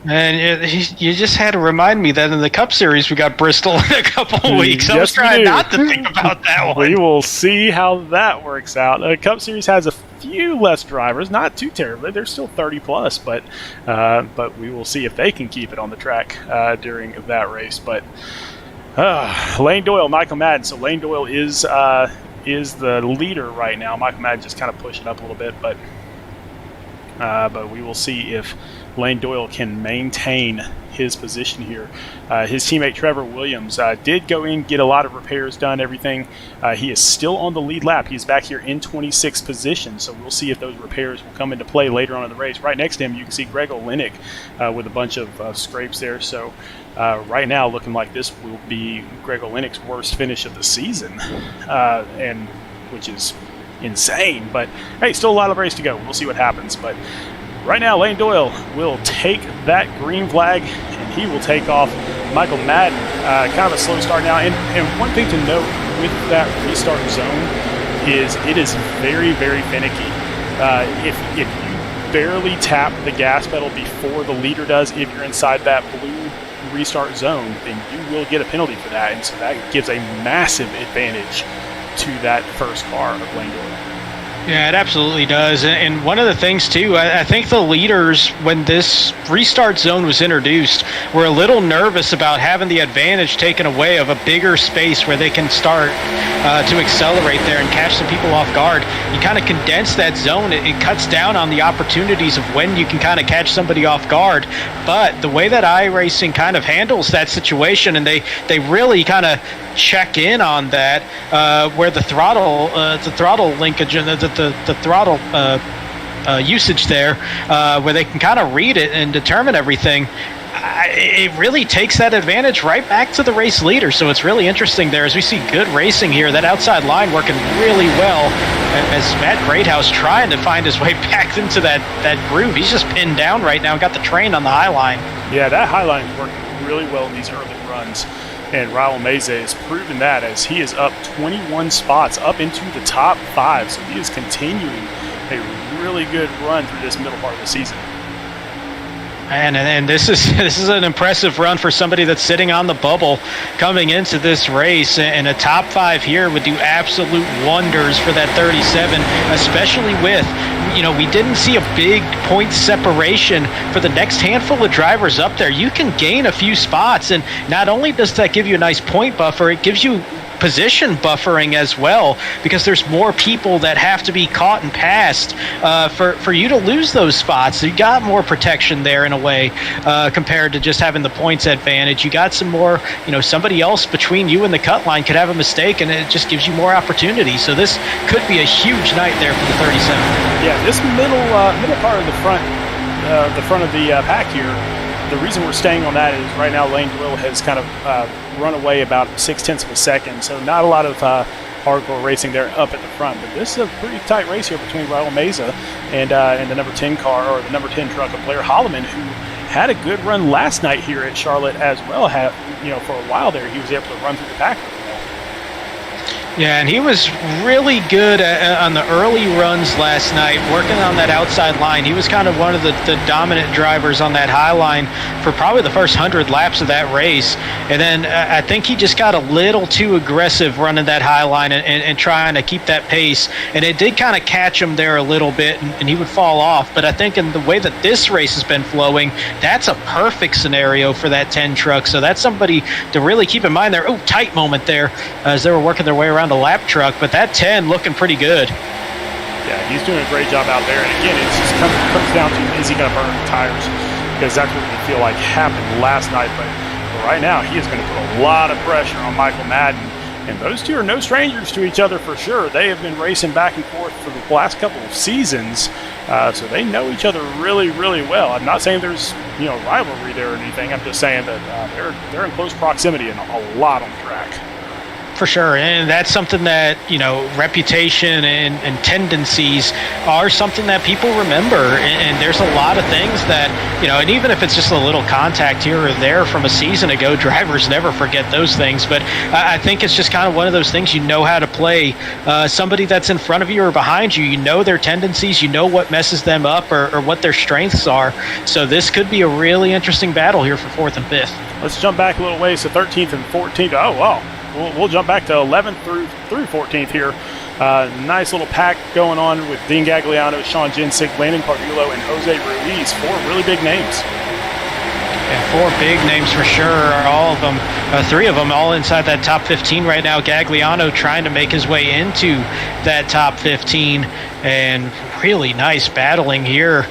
And you just had to remind me that in the Cup Series we got Bristol in a couple of weeks. I was trying not to think about that one. We will see how that works out. The Cup Series has a few less drivers, not too terribly. They're still 30 plus, but we will see if they can keep it on the track during that race. But Lane Doyle, Michael Madden. So Lane Doyle is the leader right now. Michael Madden just kind of pushing up a little bit, but we will see if Lane Doyle can maintain his position here. His teammate Trevor Williams did go in, get a lot of repairs done, everything. He is still on the lead lap. He's back here in 26th position, so we'll see if those repairs will come into play later on in the race. Right next to him, you can see Greg Olenek with a bunch of scrapes there. So right now, looking like this will be Greg Olenek's worst finish of the season, and which is insane. But hey, still a lot of race to go. We'll see what happens. But right now, Lane Doyle will take that green flag, and he will take off Michael Madden. Kind of a slow start now. And one thing to note with that restart zone is it is very, very finicky. If you barely tap the gas pedal before the leader does, if you're inside that blue restart zone, then you will get a penalty for that. And so that gives a massive advantage to that first car of Lane Doyle. Yeah, it absolutely does. And one of the things, too, I think the leaders, when this restart zone was introduced, were a little nervous about having the advantage taken away of a bigger space where they can start to accelerate there and catch some people off guard. You kind of condense that zone. It cuts down on the opportunities of when you can kind of catch somebody off guard. But the way that iRacing kind of handles that situation, and they really kind of check in on that, where the throttle linkage and the throttle usage there, where they can kind of read it and determine everything. It really takes that advantage right back to the race leader. So it's really interesting there as we see good racing here. That outside line working really well as Matt Greathouse trying to find his way back into that groove. He's just pinned down right now and got the train on the high line. Yeah, that high line is working really well in these early runs. And Raul Meze has proven that as he is up 21 spots up into the top 5. So he is continuing a really good run through this middle part of the season. And this is an impressive run for somebody that's sitting on the bubble coming into this race, and a top 5 here would do absolute wonders for that 37, especially with, we didn't see a big point separation for the next handful of drivers up there. You can gain a few spots, and not only does that give you a nice point buffer, it gives you position buffering as well, because there's more people that have to be caught and passed for you to lose those spots. So you got more protection there in a way compared to just having the points advantage. You got some more, somebody else between you and the cut line could have a mistake, and it just gives you more opportunity. So this could be a huge night there for the 37. Yeah, this middle part of the front of the pack here. The reason we're staying on that is right now Lane Doyle has kind of run away about 0.6 of a second, so not a lot of hardcore racing there up at the front. But this is a pretty tight race here between Raul Meza and the number 10 car, or the number 10 truck of Blair Holloman, who had a good run last night here at Charlotte as well. For a while there, he was able to run through the pack. Yeah, and he was really good on the early runs last night, working on that outside line. He was kind of one of the dominant drivers on that high line for probably the first 100 laps of that race. And then I think he just got a little too aggressive running that high line and trying to keep that pace. And it did kind of catch him there a little bit, and he would fall off. But I think in the way that this race has been flowing, that's a perfect scenario for that 10 truck. So that's somebody to really keep in mind there. Oh, tight moment there as they were working their way around the lap truck, but that 10 looking pretty good. Yeah, he's doing a great job out there. And again, it just comes down to, is he going to burn the tires? Because that's what we feel like happened last night. But right now, he is going to put a lot of pressure on Michael Madden. And those two are no strangers to each other for sure. They have been racing back and forth for the last couple of seasons. So they know each other really, really well. I'm not saying there's rivalry there or anything. I'm just saying that they're in close proximity and a lot on the track. For sure, and that's something that, reputation and tendencies are something that people remember, and there's a lot of things that, and even if it's just a little contact here or there from a season ago, drivers never forget those things, but I think it's just kind of one of those things, how to play somebody that's in front of you or behind you, their tendencies, what messes them up or what their strengths are, so this could be a really interesting battle here for 4th and 5th. Let's jump back a little ways to 13th and 14th. Oh, wow. We'll jump back to 11th through 14th here. Nice little pack going on with Dean Gagliano, Sean Jensick, Landon Cardulo, and Jose Ruiz. 4 really big names. Yeah, 4 big names for sure. All of them, 3 of them all inside that top 15 right now. Gagliano trying to make his way into that top 15, and really nice battling here.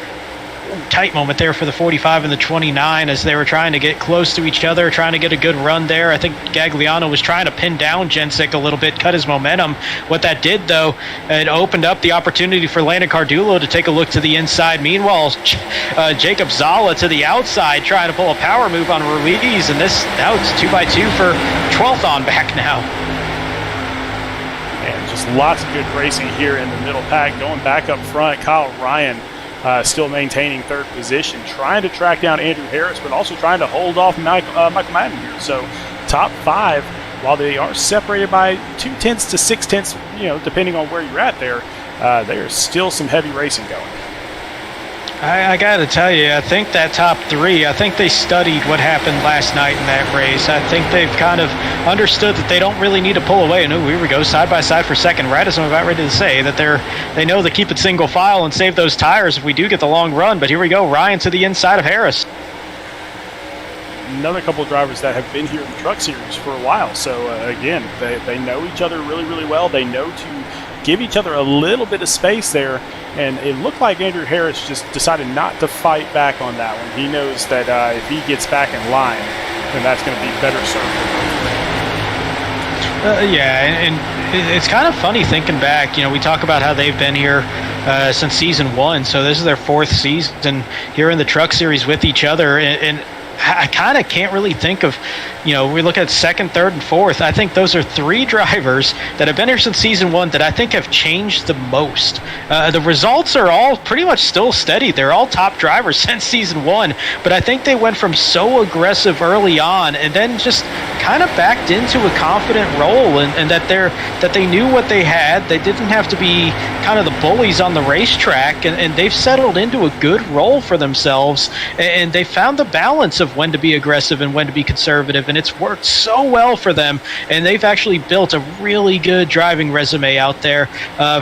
Tight moment there for the 45 and the 29 as they were trying to get close to each other, trying to get a good run there. I think Gagliano was trying to pin down Jensick a little bit, cut his momentum. What that did, though, it opened up the opportunity for Landon Cardulo to take a look to the inside. Meanwhile, Jacob Zala to the outside trying to pull a power move on Ruiz, and now it's 2x2 for 12th on back now. And just lots of good racing here in the middle pack. Going back up front, Kyle Ryan still maintaining 3rd position, trying to track down Andrew Harris, but also trying to hold off Michael Madden here. So top 5, while they are separated by 0.2 to 0.6, depending on where you're at there is still some heavy racing going. I got to tell you, I think that top 3, I think they studied what happened last night in that race. I think they've kind of understood that they don't really need to pull away. And here we go, side by side for second, right as I'm about ready to say, that they know to keep it single file and save those tires if we do get the long run. But here we go, Ryan to the inside of Harris. Another couple of drivers that have been here in the Truck Series for a while. So, again, they know each other really, really well. They know to give each other a little bit of space there, and it looked like Andrew Harris just decided not to fight back on that one. He knows that if he gets back in line, then that's going to be better served for both. And it's kind of funny thinking back. We talk about how they've been here since season 1, so this is their 4th season here in the Truck Series with each other, and I kind of can't really think of we look at second, third, and fourth. I think those are three drivers that have been here since season one that I think have changed the most. The results are all pretty much still steady. They're all top drivers since season one, but I think they went from so aggressive early on and then just kind of backed into a confident role, and that they knew what they had. They didn't have to be kind of the bullies on the racetrack, and they've settled into a good role for themselves, and they found the balance of when to be aggressive and when to be conservative, and it's worked so well for them, and they've actually built a really good driving resume out there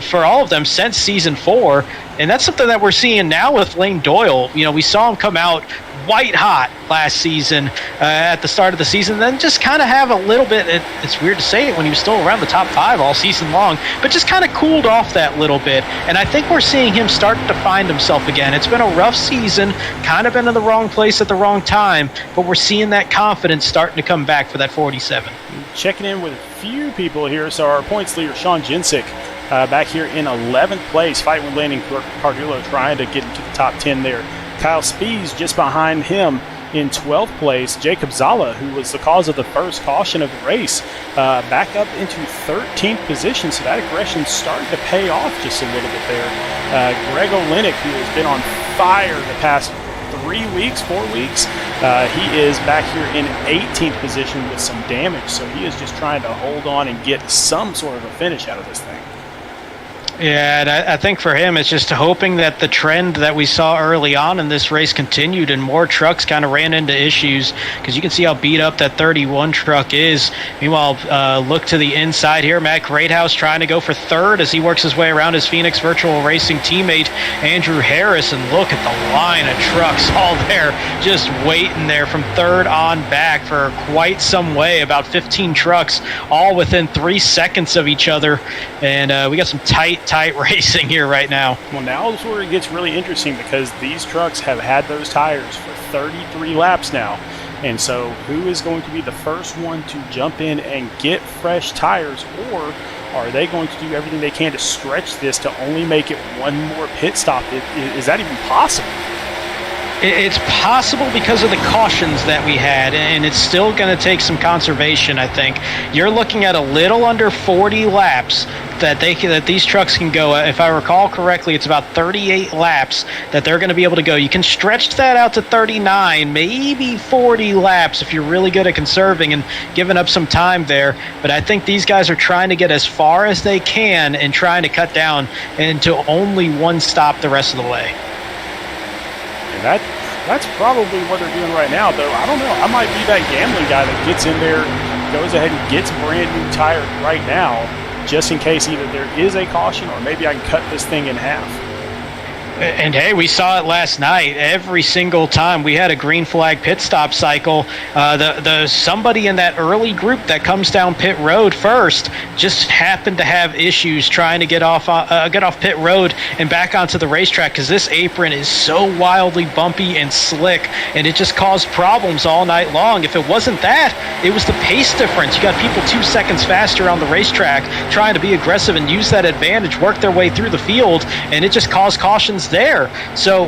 for all of them since season 4. And that's something that we're seeing now with Lane Doyle. We saw him come out white hot last season at the start of the season, then just kind of have a little bit, it's weird to say it when he was still around the top 5 all season long, but just kind of cooled off that little bit. And I think we're seeing him start to find himself again. It's been a rough season, kind of been in the wrong place at the wrong time, but we're seeing that confidence starting to come back for that 47. Checking in with a few people here. So our points leader, Sean Jensick, back here in 11th place, fighting with Landon Cardullo, trying to get into the top 10 there. Kyle Spees just behind him in 12th place. Jacob Zala, who was the cause of the first caution of the race, back up into 13th position. So that aggression started to pay off just a little bit there. Greg Olenek, who has been on fire the past 4 weeks, he is back here in 18th position with some damage. So he is just trying to hold on and get some sort of a finish out of this thing. Yeah, and I think for him, it's just hoping that the trend that we saw early on in this race continued and more trucks kind of ran into issues, because you can see how beat up that 31 truck is. Meanwhile, look to the inside here. Matt Greathouse trying to go for third as he works his way around his Phoenix Virtual Racing teammate, Andrew Harris. And look at the line of trucks all there, just waiting there from third on back for quite some way, about 15 trucks, all within 3 seconds of each other. And we got some tight racing here right now. Well, now is where it gets really interesting, because these trucks have had those tires for 33 laps now. And so who is going to be the first one to jump in and get fresh tires, or are they going to do everything they can to stretch this to only make it one more pit stop? Is that even possible? It's possible because of the cautions that we had, and it's still going to take some conservation, I think. You're looking at a little under 40 laps that these trucks can go. If I recall correctly, it's about 38 laps that they're going to be able to go. You can stretch that out to 39, maybe 40 laps if you're really good at conserving and giving up some time there. But I think these guys are trying to get as far as they can and trying to cut down into only one stop the rest of the way. And that's probably what they're doing right now, though. I don't know. I might be that gambling guy that gets in there, goes ahead and gets brand new tires right now, just in case either there is a caution or maybe I can cut this thing in half. And hey, we saw it last night. Every single time we had a green flag pit stop cycle, the somebody in that early group that comes down pit road first just happened to have issues trying to get off pit road and back onto the racetrack, because this apron is so wildly bumpy and slick, and it just caused problems all night long. If it wasn't that, it was the pace difference. You got people 2 seconds faster on the racetrack trying to be aggressive and use that advantage, work their way through the field, and it just caused cautions there. So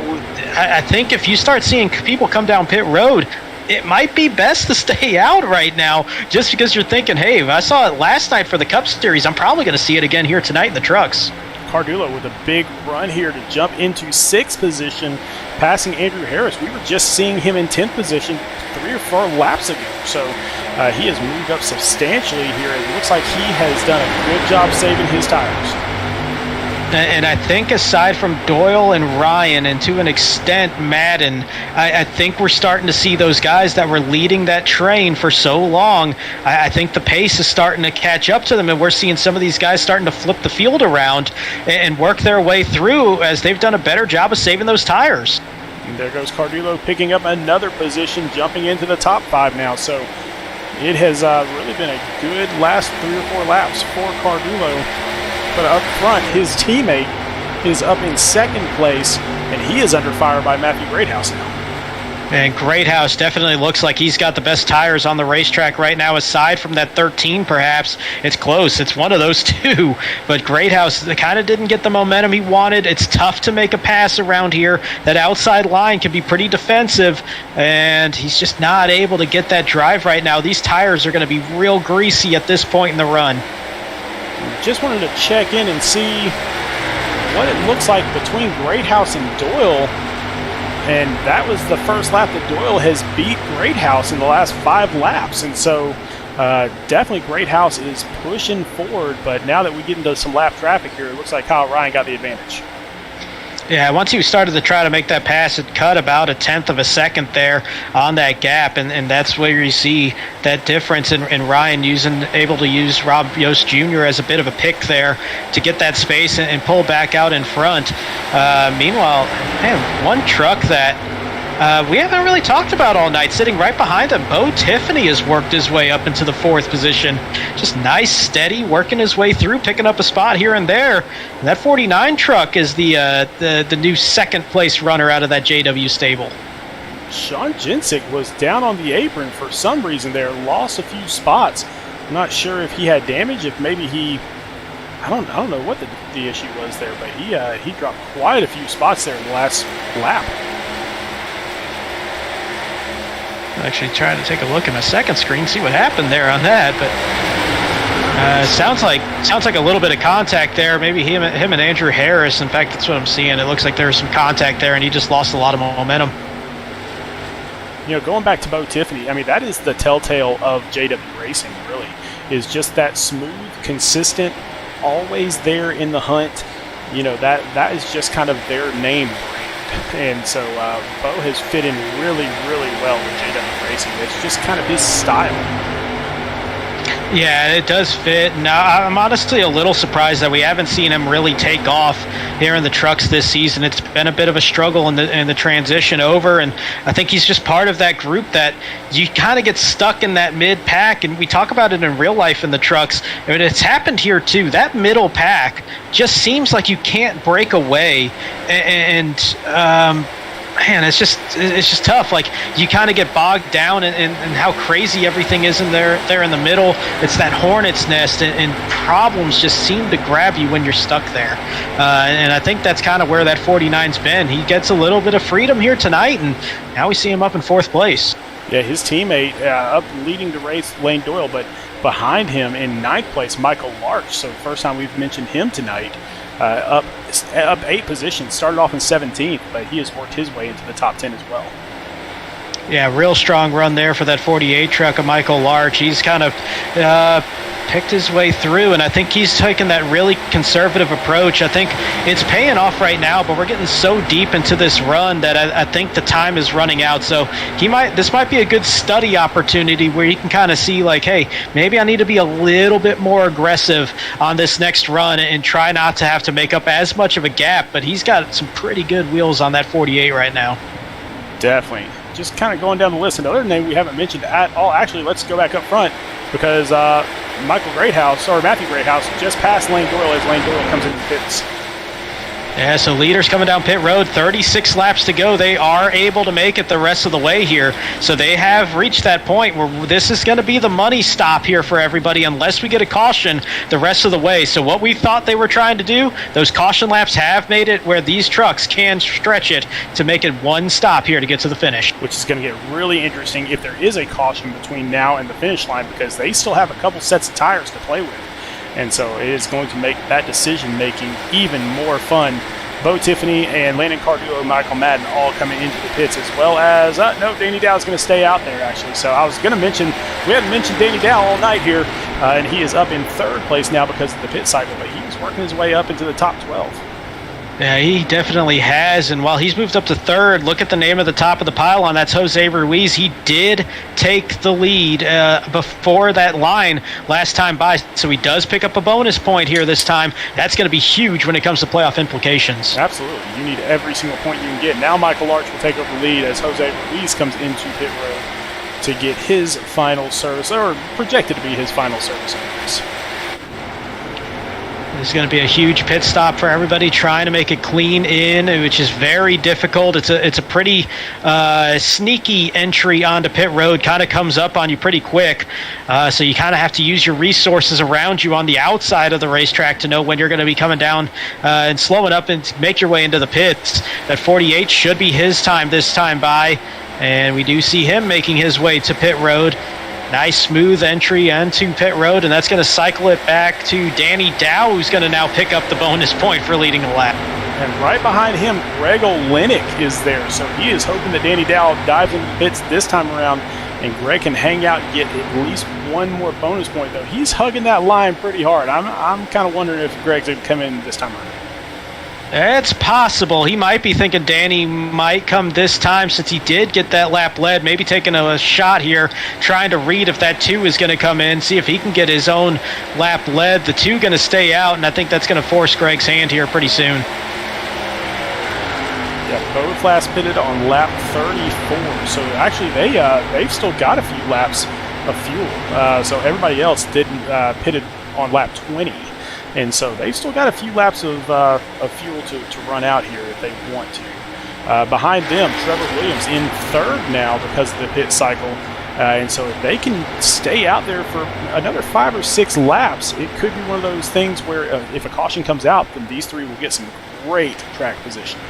I think if you start seeing people come down pit road, it might be best to stay out right now, just because you're thinking, hey, if I saw it last night for the Cup Series, I'm probably going to see it again here tonight in the trucks. Cardullo with a big run here to jump into 6th position, passing Andrew Harris. We were just seeing him in 10th position 3 or 4 laps ago. So he has moved up substantially here. It looks like he has done a good job saving his tires. And I think aside from Doyle and Ryan, and to an extent Madden, I think we're starting to see those guys that were leading that train for so long. I think the pace is starting to catch up to them, and we're seeing some of these guys starting to flip the field around and work their way through, as they've done a better job of saving those tires. And there goes Cardullo picking up another position, jumping into the top 5 now. So it has really been a good last 3 or 4 laps for Cardullo. But up front, his teammate is up in 2nd place, and he is under fire by Matthew Greathouse now. And Greathouse definitely looks like he's got the best tires on the racetrack right now, aside from that 13 perhaps. It's close. It's one of those two. But Greathouse kind of didn't get the momentum he wanted. It's tough to make a pass around here. That outside line can be pretty defensive, and he's just not able to get that drive right now. These tires are going to be real greasy at this point in the run. Just wanted to check in and see what it looks like between Greathouse and Doyle. And that was the first lap that Doyle has beat Greathouse in the last 5 laps. And so definitely Greathouse is pushing forward. But now that we get into some lap traffic here, it looks like Kyle Ryan got the advantage. Yeah, once he started to try to make that pass, it cut about 1/10 of a second there on that gap, and that's where you see that difference in Ryan able to use Rob Yost Jr. as a bit of a pick there to get that space and pull back out in front. Meanwhile, man, one truck that we haven't really talked about all night, sitting right behind him, Bo Tiffany has worked his way up into the 4th position. Just nice, steady, working his way through, picking up a spot here and there. And that 49 truck is the new 2nd place runner out of that JW stable. Sean Jensick was down on the apron for some reason there, lost a few spots. I'm not sure if he had damage, if maybe I don't know what the issue was there, but he dropped quite a few spots there in the last lap. Actually trying to take a look at my second screen, see what happened there on that, but sounds like a little bit of contact there. Maybe him and Andrew Harris. In fact, that's what I'm seeing. It looks like there was some contact there, and he just lost a lot of momentum. Going back to Bo Tiffany, I mean, that is the telltale of JW Racing, really, is just that smooth, consistent, always there in the hunt. That is just kind of their name brand. And so Bo has fit in really, really well with JW Racing. It's just kind of his style. Yeah, it does fit. Now, I'm honestly a little surprised that we haven't seen him really take off here in the trucks this season. It's been a bit of a struggle in the transition over, and I think he's just part of that group that you kind of get stuck in that mid-pack, and we talk about it in real life in the trucks. I mean, it's happened here too. That middle pack just seems like you can't break away, and man, it's just tough. Like, you kind of get bogged down in how crazy everything is there in the middle. It's that hornet's nest, and problems just seem to grab you when you're stuck there. And I think that's kind of where that 49's been. He gets a little bit of freedom here tonight, and now we see him up in 4th place. Yeah, his teammate up leading the race, Lane Doyle, but behind him in 9th place, Michael Larch. So first time we've mentioned him tonight. Up 8 positions, started off in 17th, but he has worked his way into the top 10 as well. Yeah, real strong run there for that 48 truck of Michael Larch. He's kind of picked his way through, and I think he's taken that really conservative approach. I think it's paying off right now, but we're getting so deep into this run that I think the time is running out. So this might be a good study opportunity where he can kind of see, like, hey, maybe I need to be a little bit more aggressive on this next run and try not to have to make up as much of a gap. But he's got some pretty good wheels on that 48 right now. Definitely. Just kind of going down the list. Another name we haven't mentioned at all. Actually, let's go back up front because Matthew Greathouse just passed Lane Doyle as Lane Doyle comes into the pits. Yeah, so leaders coming down pit road, 36 laps to go. They are able to make it the rest of the way here. So they have reached that point where this is going to be the money stop here for everybody unless we get a caution the rest of the way. So what we thought they were trying to do, those caution laps have made it where these trucks can stretch it to make it one stop here to get to the finish. Which is going to get really interesting if there is a caution between now and the finish line, because they still have a couple sets of tires to play with. And so it is going to make that decision-making even more fun. Bo Tiffany and Landon Carduo, Michael Madden all coming into the pits, as well as, no, Danny Dow is going to stay out there, actually. So I was going to mention, we haven't mentioned Danny Dow all night here, and he is up in 3rd place now because of the pit cycle, but he was working his way up into the top 12. Yeah, he definitely has, and while he's moved up to 3rd, look at the name at the top of the pylon. That's Jose Ruiz. He did take the lead before that line last time by, so he does pick up a bonus point here this time. That's going to be huge when it comes to playoff implications. Absolutely. You need every single point you can get. Now Michael Larch will take over the lead as Jose Ruiz comes into pit road to get his final service, or projected to be his final service in the race. There's going to be a huge pit stop for everybody trying to make it clean in, which is very difficult. It's a pretty sneaky entry onto pit road. Kind of comes up on you pretty quick. So you kind of have to use your resources around you on the outside of the racetrack to know when you're going to be coming down and slowing up and make your way into the pits. That 48 should be his time this time by. And we do see him making his way to pit road. Nice smooth entry onto pit road, and that's going to cycle it back to Danny Dow, who's going to now pick up the bonus point for leading the lap. And right behind him, Greg Olenek is there. So he is hoping that Danny Dow dives into the pits this time around, and Greg can hang out and get at least one more bonus point, though. He's hugging that line pretty hard. I'm kind of wondering if Greg's going to come in this time around. It's possible. He might be thinking Danny might come this time since he did get that lap led. Maybe taking a shot here, trying to read if that 2 is going to come in, see if he can get his own lap led. The 2 going to stay out, and I think that's going to force Greg's hand here pretty soon. Yeah, both last pitted on lap 34. So actually, they've still got a few laps of fuel. So everybody else didn't pitted on lap 20. And so they've still got a few laps of fuel to run out here if they want to. Behind them, Trevor Williams in third now because of the pit cycle. And so if they can stay out there for another 5 or 6 laps, it could be one of those things where if a caution comes out, then these 3 will get some great track position.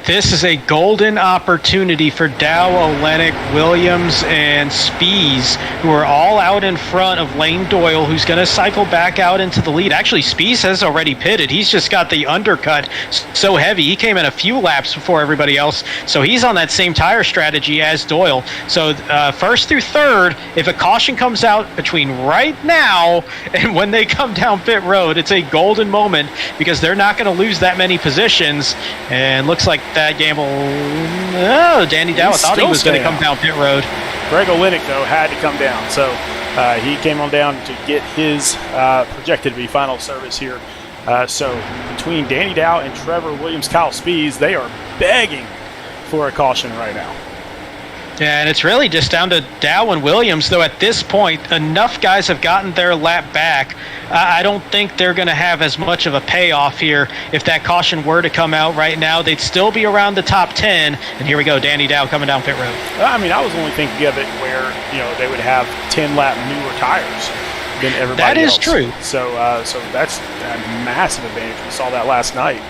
This is a golden opportunity for Dow, Olenek, Williams, and Spies, who are all out in front of Lane Doyle, who's going to cycle back out into the lead. Actually, Spies has already pitted. He's just got the undercut so heavy. He came in a few laps before everybody else, so he's on that same tire strategy as Doyle. So first through third, if a caution comes out between right now and when they come down pit road, it's a golden moment because they're not going to lose that many positions, and looks like that gamble. Oh, Danny Dow thought he was going to come down pit road. Greg Olenek, though, had to come down. So he came on down to get his projected to be final service here. So between Danny Dow and Trevor Williams, Kyle Spies, they are begging for a caution right now. Yeah, and it's really just down to Dow and Williams, though at this point, enough guys have gotten their lap back. I don't think they're going to have as much of a payoff here. If that caution were to come out right now, they'd still be around the top 10. And here we go, Danny Dow coming down pit road. I mean, I was only thinking of it where, they would have 10-lap newer tires than everybody else. That is true. So that's a massive advantage. We saw that last night.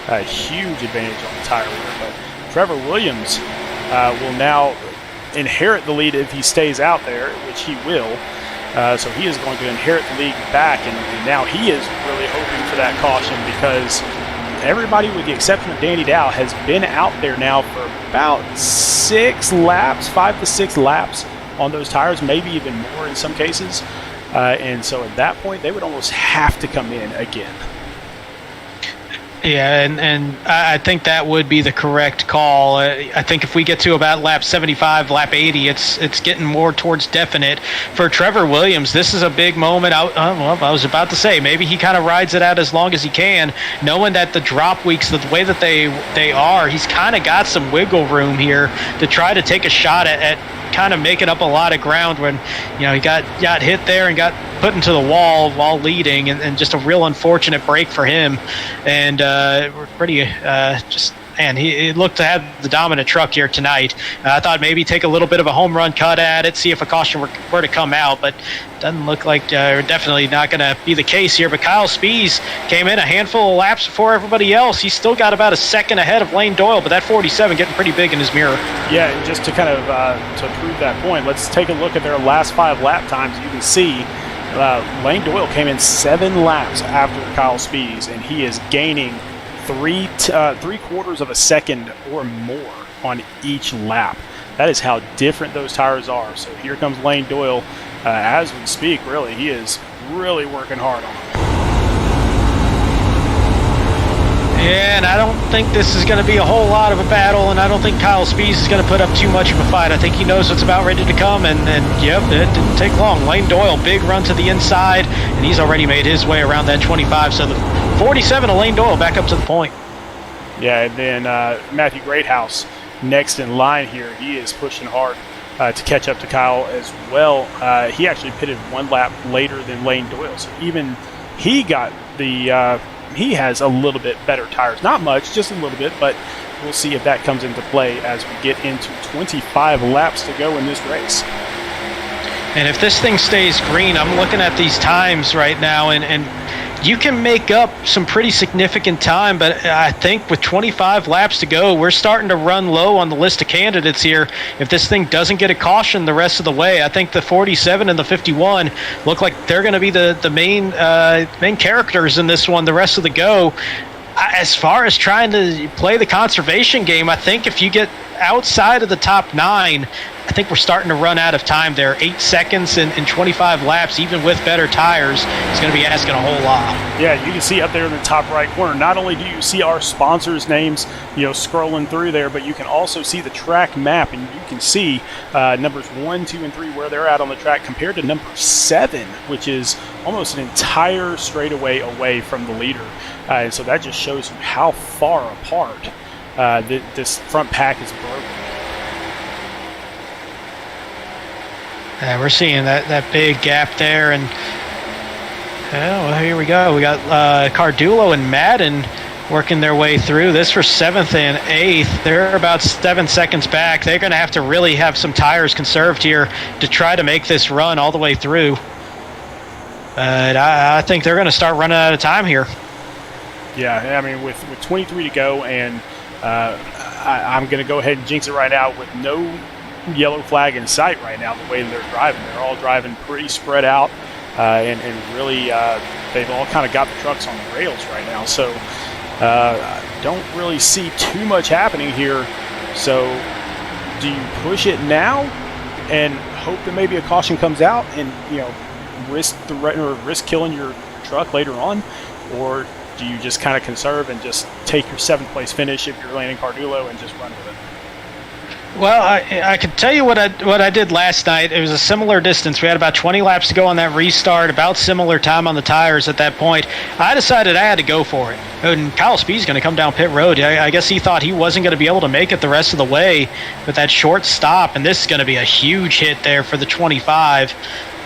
A huge advantage on the tire wear. But Trevor Williams will now inherit the lead if he stays out there, which he will. So he is going to inherit the lead back, and now he is really hoping for that caution because everybody, with the exception of Danny Dow, has been out there now for about 6 laps, 5 to 6 laps on those tires, maybe even more in some cases. And so at that point, they would almost have to come in again. Yeah, and I think that would be the correct call. I think if we get to about lap 75, lap 80, it's getting more towards definite. For Trevor Williams, this is a big moment. I was about to say, maybe he kind of rides it out as long as he can, knowing that the drop weeks, the way that they are, he's kind of got some wiggle room here to try to take a shot at kind of making up a lot of ground when he got hit there and got put into the wall while leading, and just a real unfortunate break for him. And we're pretty he looked to have the dominant truck here tonight. I thought maybe take a little bit of a home run cut at it, see if a caution were to come out, but doesn't look like definitely not going to be the case here. But Kyle Spies came in a handful of laps before everybody else. He's still got about a second ahead of Lane Doyle, but that 47 getting pretty big in his mirror. Yeah, and just to kind of to prove that point, let's take a look at their last 5 lap times. You can see Lane Doyle came in 7 laps after Kyle Spies, and he is gaining 3/4 of a second or more on each lap. That is how different those tires are. So here comes Lane Doyle as we speak. Really, he is really working hard on it. Yeah, and I don't think this is going to be a whole lot of a battle, and I don't think Kyle Spies is going to put up too much of a fight. I think he knows what's about ready to come, and yep, it didn't take long. Lane Doyle, big run to the inside, and he's already made his way around that 25. So the 47 of Lane Doyle back up to the point. Yeah, and then Matthew Greathouse next in line here. He is pushing hard to catch up to Kyle as well. He actually pitted 1 lap later than Lane Doyle, so even he got he has a little bit better tires. Not much, just a little bit, but we'll see if that comes into play as we get into 25 laps to go in this race. And if this thing stays green, I'm looking at these times right now, and you can make up some pretty significant time, but I think with 25 laps to go, we're starting to run low on the list of candidates here. If this thing doesn't get a caution the rest of the way, I think the 47 and the 51 look like they're going to be the main characters in this one the rest of the go. As far as trying to play the conservation game, I think if you get outside of the top 9, I think we're starting to run out of time there. 8 seconds in 25 laps, even with better tires, is going to be asking a whole lot. Yeah, you can see up there in the top right corner, not only do you see our sponsors' names, scrolling through there, but you can also see the track map, and you can see numbers 1, 2, and 3 where they're at on the track compared to number 7, which is almost an entire straightaway away from the leader. And so that just shows you how far apart this front pack is broken. We're seeing that big gap there, and well, here we go. We got Cardulo and Madden working their way through. This for 7th and 8th. They're about 7 seconds back. They're going to have to really have some tires conserved here to try to make this run all the way through. But I think they're going to start running out of time here. Yeah, I mean, with 23 to go, and I'm going to go ahead and jinx it right now with no yellow flag in sight right now, the way they're driving. They're all driving pretty spread out, and really they've all kind of got the trucks on the rails right now. So don't really see too much happening here. So do you push it now and hope that maybe a caution comes out and risk killing your truck later on, or do you just kind of conserve and just take your 7th place finish if you're Landon Cardulo and just run with it? Well, I could tell you what I did last night. It was a similar distance. We had about 20 laps to go on that restart, about similar time on the tires at that point. I decided I had to go for it. And Kyle Speed's going to come down pit road. I guess he thought he wasn't going to be able to make it the rest of the way with that short stop, and this is going to be a huge hit there for the 25,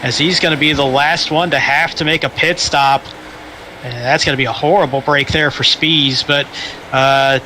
as he's going to be the last one to have to make a pit stop. And that's going to be a horrible break there for Spees, but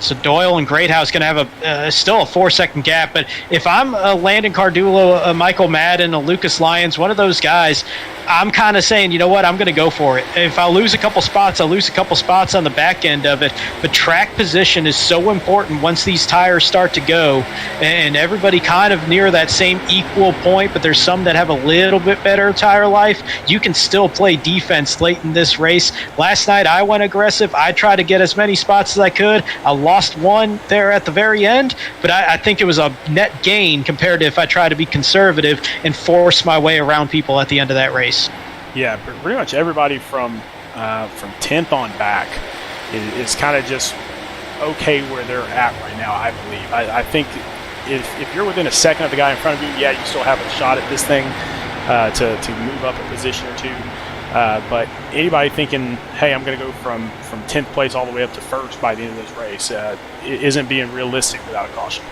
so Doyle and Greathouse going to have still a 4-second gap. But if I'm a Landon Cardulo, a Michael Madden, a Lucas Lyons, one of those guys, I'm kind of saying, you know what, I'm going to go for it. If I lose a couple spots, I'll lose a couple spots on the back end of it. But track position is so important once these tires start to go, and everybody kind of near that same equal point, but there's some that have a little bit better tire life. You can still play defense late in this race. Last night I went aggressive. I tried to get as many spots as I could. I lost one there at the very end, but I think it was a net gain compared to if I tried to be conservative and force my way around people at the end of that race. Yeah, pretty much everybody from 10th on back is kind of just okay where they're at right now, I believe. I think if you're within a second of the guy in front of you, yeah, you still have a shot at this thing to move up a position or two. But anybody thinking, hey, I'm going to go from 10th place all the way up to 1st by the end of this race isn't being realistic without a caution.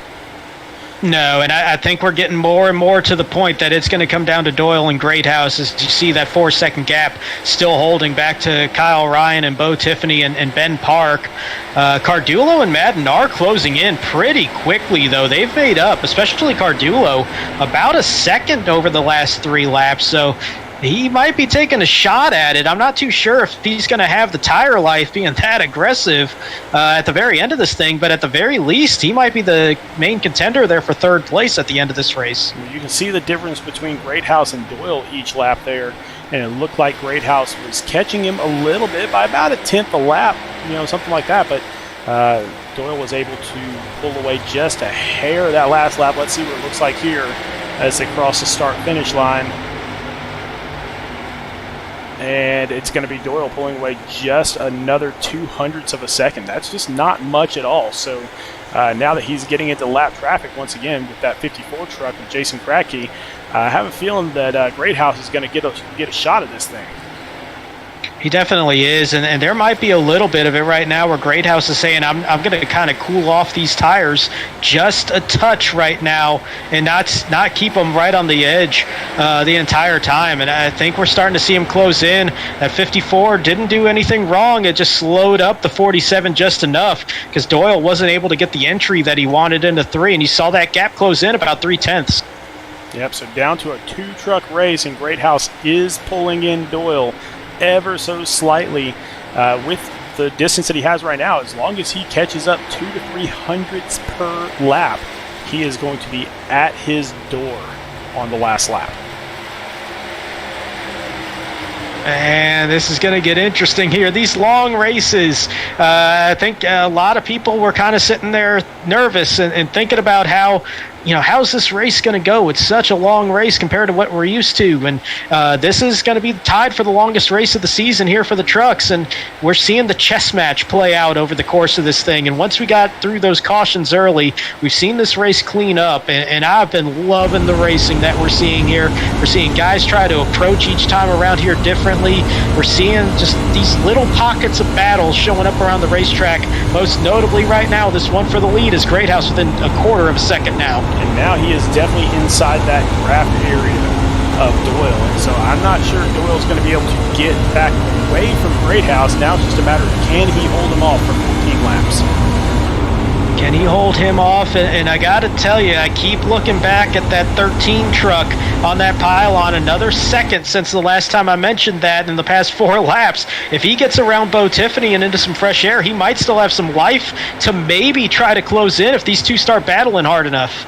No, and I think we're getting more and more to the point that it's going to come down to Doyle and Greathouse as you see that 4-second gap still holding back to Kyle Ryan and Bo Tiffany and Ben Park. Cardulo and Madden are closing in pretty quickly, though. They've made up, especially Cardulo, about a second over the last 3 laps. So he might be taking a shot at it. I'm not too sure if he's going to have the tire life being that aggressive at the very end of this thing, but at the very least, he might be the main contender there for 3rd place at the end of this race. You can see the difference between Greathouse and Doyle each lap there, and it looked like Greathouse was catching him a little bit by about a 10th a lap, something like that, but Doyle was able to pull away just a hair that last lap. Let's see what it looks like here as they cross the start-finish line. And it's going to be Doyle pulling away just another 0.02 of a second. That's just not much at all. So now that he's getting into lap traffic once again with that 54 truck with Jason Kratke, I have a feeling that Greathouse is going to get a shot at this thing. He definitely is, and there might be a little bit of it right now where Greathouse is saying, I'm going to kind of cool off these tires just a touch right now and not keep them right on the edge the entire time. And I think we're starting to see him close in. That 54 didn't do anything wrong. It just slowed up the 47 just enough because Doyle wasn't able to get the entry that he wanted into 3, and you saw that gap close in about 0.3. Yep, so down to a 2-truck race, and Greathouse is pulling in Doyle ever so slightly with the distance that he has right now. As long as he catches up 2 to 3 hundredths per lap, he is going to be at his door on the last lap. And this is going to get interesting here. These long races, I think a lot of people were kind of sitting there nervous and thinking about how's this race going to go? It's such a long race compared to what we're used to. And this is going to be tied for the longest race of the season here for the trucks. And we're seeing the chess match play out over the course of this thing. And once we got through those cautions early, we've seen this race clean up. And I've been loving the racing that we're seeing here. We're seeing guys try to approach each time around here differently. We're seeing just these little pockets of battles showing up around the racetrack. Most notably right now, this one for the lead is Greathouse within a quarter of a second now. And now he is definitely inside that draft area of Doyle. And so I'm not sure Doyle's going to be able to get back away from Greathouse. Now it's just a matter of can he hold him off for 14 laps. Can he hold him off? And I got to tell you, I keep looking back at that 13 truck on that pylon. Another second since the last time I mentioned that in the past 4 laps. If he gets around Bo Tiffany and into some fresh air, he might still have some life to maybe try to close in if these two start battling hard enough.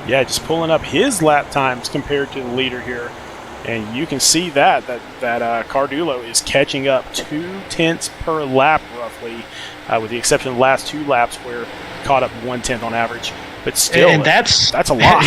Yeah, just pulling up his lap times compared to the leader here. And you can see that Cardullo is catching up 0.2 per lap roughly, with the exception of the last 2 laps where he caught up 1/10 on average. But still, and that's a lot.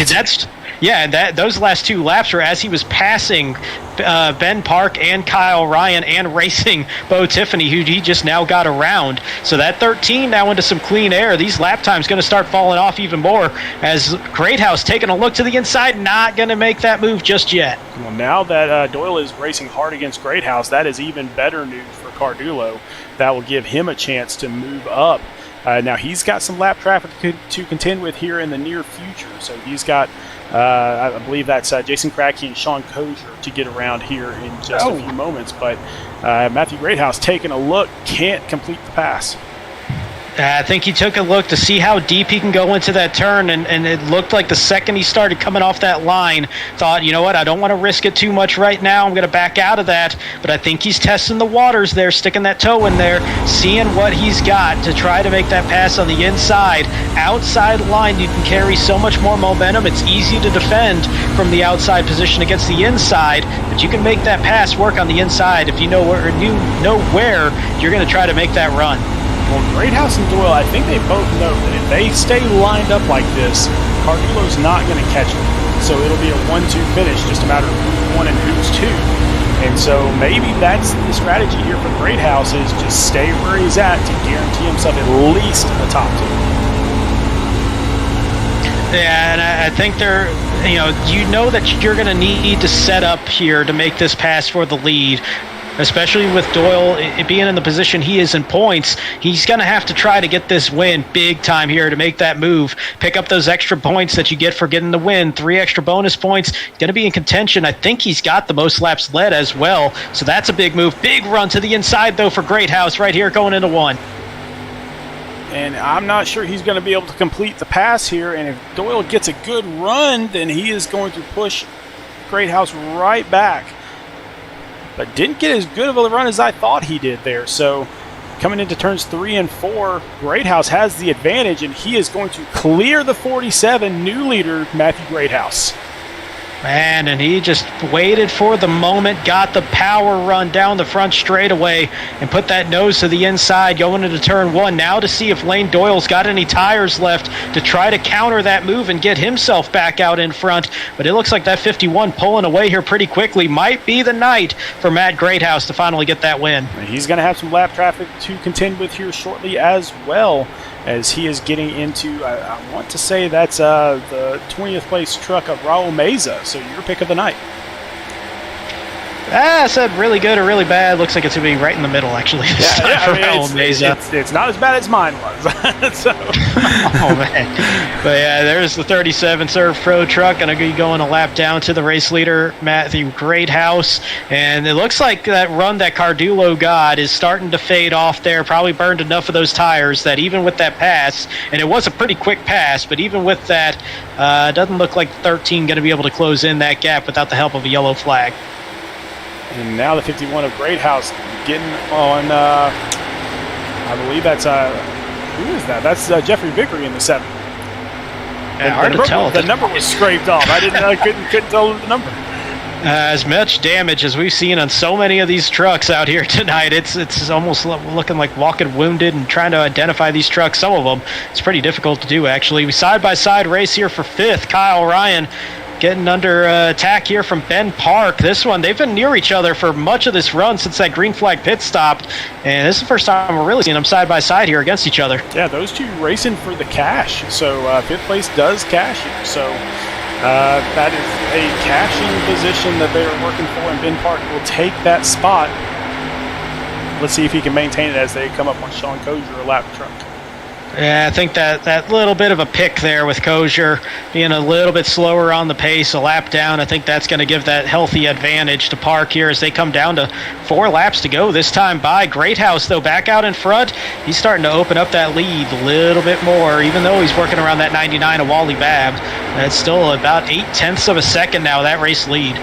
Those last 2 laps were as he was passing Ben Park and Kyle Ryan and racing Bo Tiffany, who he just now got around. So that 13 now into some clean air. These lap times going to start falling off even more as Greathouse taking a look to the inside, not going to make that move just yet. Well, now that Doyle is racing hard against Greathouse, that is even better news for Cardullo. That will give him a chance to move up. Now he's got some lap traffic to contend with here in the near future. So he's got, I believe that's Jason Crackey and Sean Kozier to get around here in just a few moments. But Matthew Greathouse taking a look, can't complete the pass. I think he took a look to see how deep he can go into that turn, and it looked like the second he started coming off that line, thought, you know what, I don't want to risk it too much right now. I'm going to back out of that. But I think he's testing the waters there, sticking that toe in there, seeing what he's got to try to make that pass on the inside. Outside line, you can carry so much more momentum. It's easy to defend from the outside position against the inside, but you can make that pass work on the inside if you know where you're going to try to make that run. Well, Greathouse and Doyle, I think they both know that if they stay lined up like this, Cardullo's not going to catch them. So it'll be a 1-2 finish, just a matter of who's 1 and who's 2. And so maybe that's the strategy here for Greathouse, is just stay where he's at to guarantee himself at least a top 2. Yeah, and I think you know that you're going to need to set up here to make this pass for the lead. Especially with Doyle being in the position he is in points, he's going to have to try to get this win big time here to make that move, pick up those extra points that you get for getting the win, 3 extra bonus points, going to be in contention. I think he's got the most laps led as well, so that's a big move. Big run to the inside, though, for Greathouse right here going into 1. And I'm not sure he's going to be able to complete the pass here, and if Doyle gets a good run, then he is going to push Greathouse right back. But didn't get as good of a run as I thought he did there. So coming into turns 3 and 4, Greathouse has the advantage, and he is going to clear the 47, new leader, Matthew Greathouse. Man, and he just waited for the moment, got the power run down the front straightaway, and put that nose to the inside going into turn 1. Now to see if Lane Doyle's got any tires left to try to counter that move and get himself back out in front. But it looks like that 51 pulling away here pretty quickly might be the night for Matt Greathouse to finally get that win. He's going to have some lap traffic to contend with here shortly as well, as he is getting into, I want to say that's the 20th place truck of Raul Meza. So your pick of the night. I said really good or really bad. Looks like it's going to be right in the middle, actually. It's not as bad as mine was. So. Oh, man. But, yeah, there's the 37 Serve Pro truck. Going to be going a lap down to the race leader, Matthew Greathouse. And it looks like that run that Cardulo got is starting to fade off there. Probably burned enough of those tires that even with that pass, and it was a pretty quick pass, but even with that, doesn't look like 13 going to be able to close in that gap without the help of a yellow flag. And now the 51 of Greathouse getting on, I believe that's, who is that? That's Jeffrey Vickery in the 7. Yeah, hard to tell. The number was scraped off. I couldn't tell the number. As much damage as we've seen on so many of these trucks out here tonight, it's almost looking like walking wounded and trying to identify these trucks. Some of them, it's pretty difficult to do, actually. We side-by-side race here for 5th. Kyle Ryan getting under attack here from Ben Park. This one, they've been near each other for much of this run since that green flag pit stopped, and this is the first time we're really seeing them side by side here against each other. Yeah, those two racing for the cash. So 5th place does cash here. So that is a cashing position that they are working for, and Ben Park will take that spot. Let's see if he can maintain it as they come up on Sean Kozier, a lap truck. Yeah, I think that little bit of a pick there with Kozier being a little bit slower on the pace, a lap down, I think that's going to give that healthy advantage to Park here as they come down to 4 laps to go this time by. Greathouse, though, back out in front. He's starting to open up that lead a little bit more, even though he's working around that 99 of Wally Babb. It's still about 0.8 of a second now, that race lead.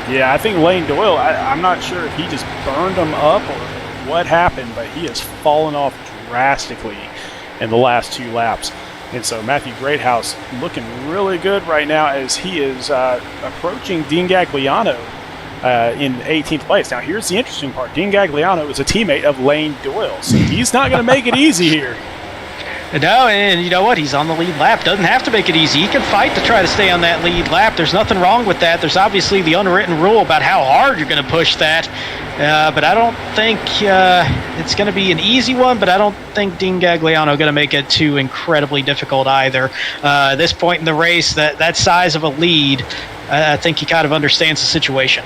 Yeah, I think Lane Doyle, I'm not sure if he just burned him up or what happened, but he has fallen off drastically in the last 2 laps. And so Matthew Greathouse looking really good right now as he is approaching Dean Gagliano in 18th place. Now here's the interesting part. Dean Gagliano is a teammate of Lane Doyle, so he's not going to make it easy here. No, and you know what? He's on the lead lap. Doesn't have to make it easy. He can fight to try to stay on that lead lap. There's nothing wrong with that. There's obviously the unwritten rule about how hard you're going to push that. But I don't think it's going to be an easy one, but I don't think Dean Gagliano going to make it too incredibly difficult either. At this point in the race, that size of a lead, I think he kind of understands the situation.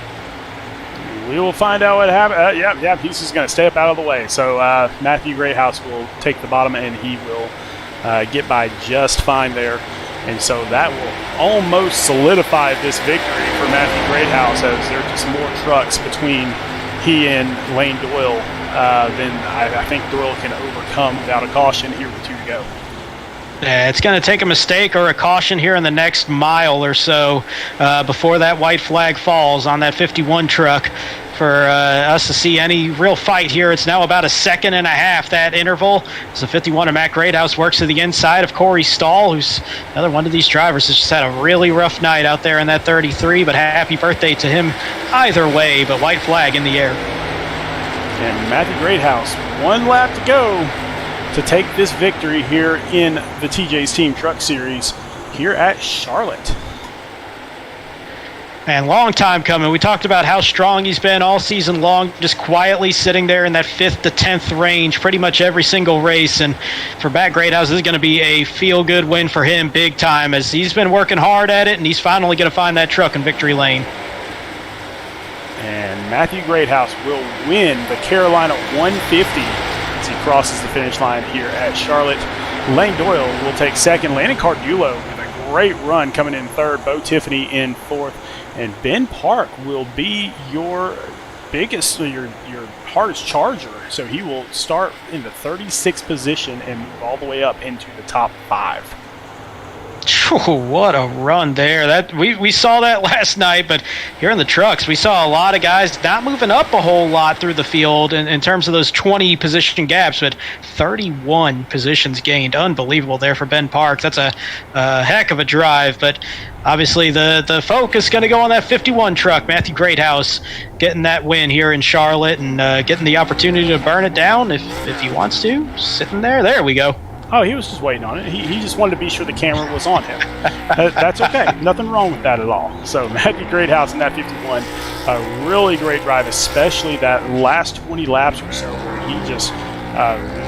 We will find out what happens. He's just going to stay up out of the way. So Matthew Greathouse will take the bottom, and he will get by just fine there. And so that will almost solidify this victory for Matthew Greathouse, as there are just more trucks between he and Lane Doyle than I think Doyle can overcome without a caution here with 2 to go. Yeah, it's going to take a mistake or a caution here in the next mile or so before that white flag falls on that 51 truck for us to see any real fight here. It's now about 1.5 seconds, that interval, as the 51 of Matt Greathouse works to the inside of Corey Stahl, who's another one of these drivers that's just had a really rough night out there in that 33, but happy birthday to him either way, but white flag in the air. And Matthew Greathouse, 1 lap to go to take this victory here in the TJ's Team Truck Series here at Charlotte. And long time coming. We talked about how strong he's been all season long, just quietly sitting there in that 5th to 10th range pretty much every single race. And for Matt Greathouse, this is going to be a feel-good win for him big time, as he's been working hard at it, and he's finally going to find that truck in victory lane. And Matthew Greathouse will win the Carolina 150 as he crosses the finish line here at Charlotte. Lane Doyle will take 2nd. Landon Cardulo with a great run coming in 3rd. Bo Tiffany in 4th. And Ben Park will be your biggest, your hardest charger. So he will start in the 36th position and move all the way up into the top 5. What a run there. That we saw that last night, but here in the trucks, we saw a lot of guys not moving up a whole lot through the field in terms of those 20 position gaps, but 31 positions gained. Unbelievable there for Ben Park. That's a heck of a drive, but obviously the focus going to go on that 51 truck. Matthew Greathouse getting that win here in Charlotte and getting the opportunity to burn it down if he wants to. Sitting there. There we go. Oh, he was just waiting on it. He just wanted to be sure the camera was on him. That's okay. Nothing wrong with that at all. So Matthew Greathouse in that 51, a really great drive, especially that last 20 laps or so, where he just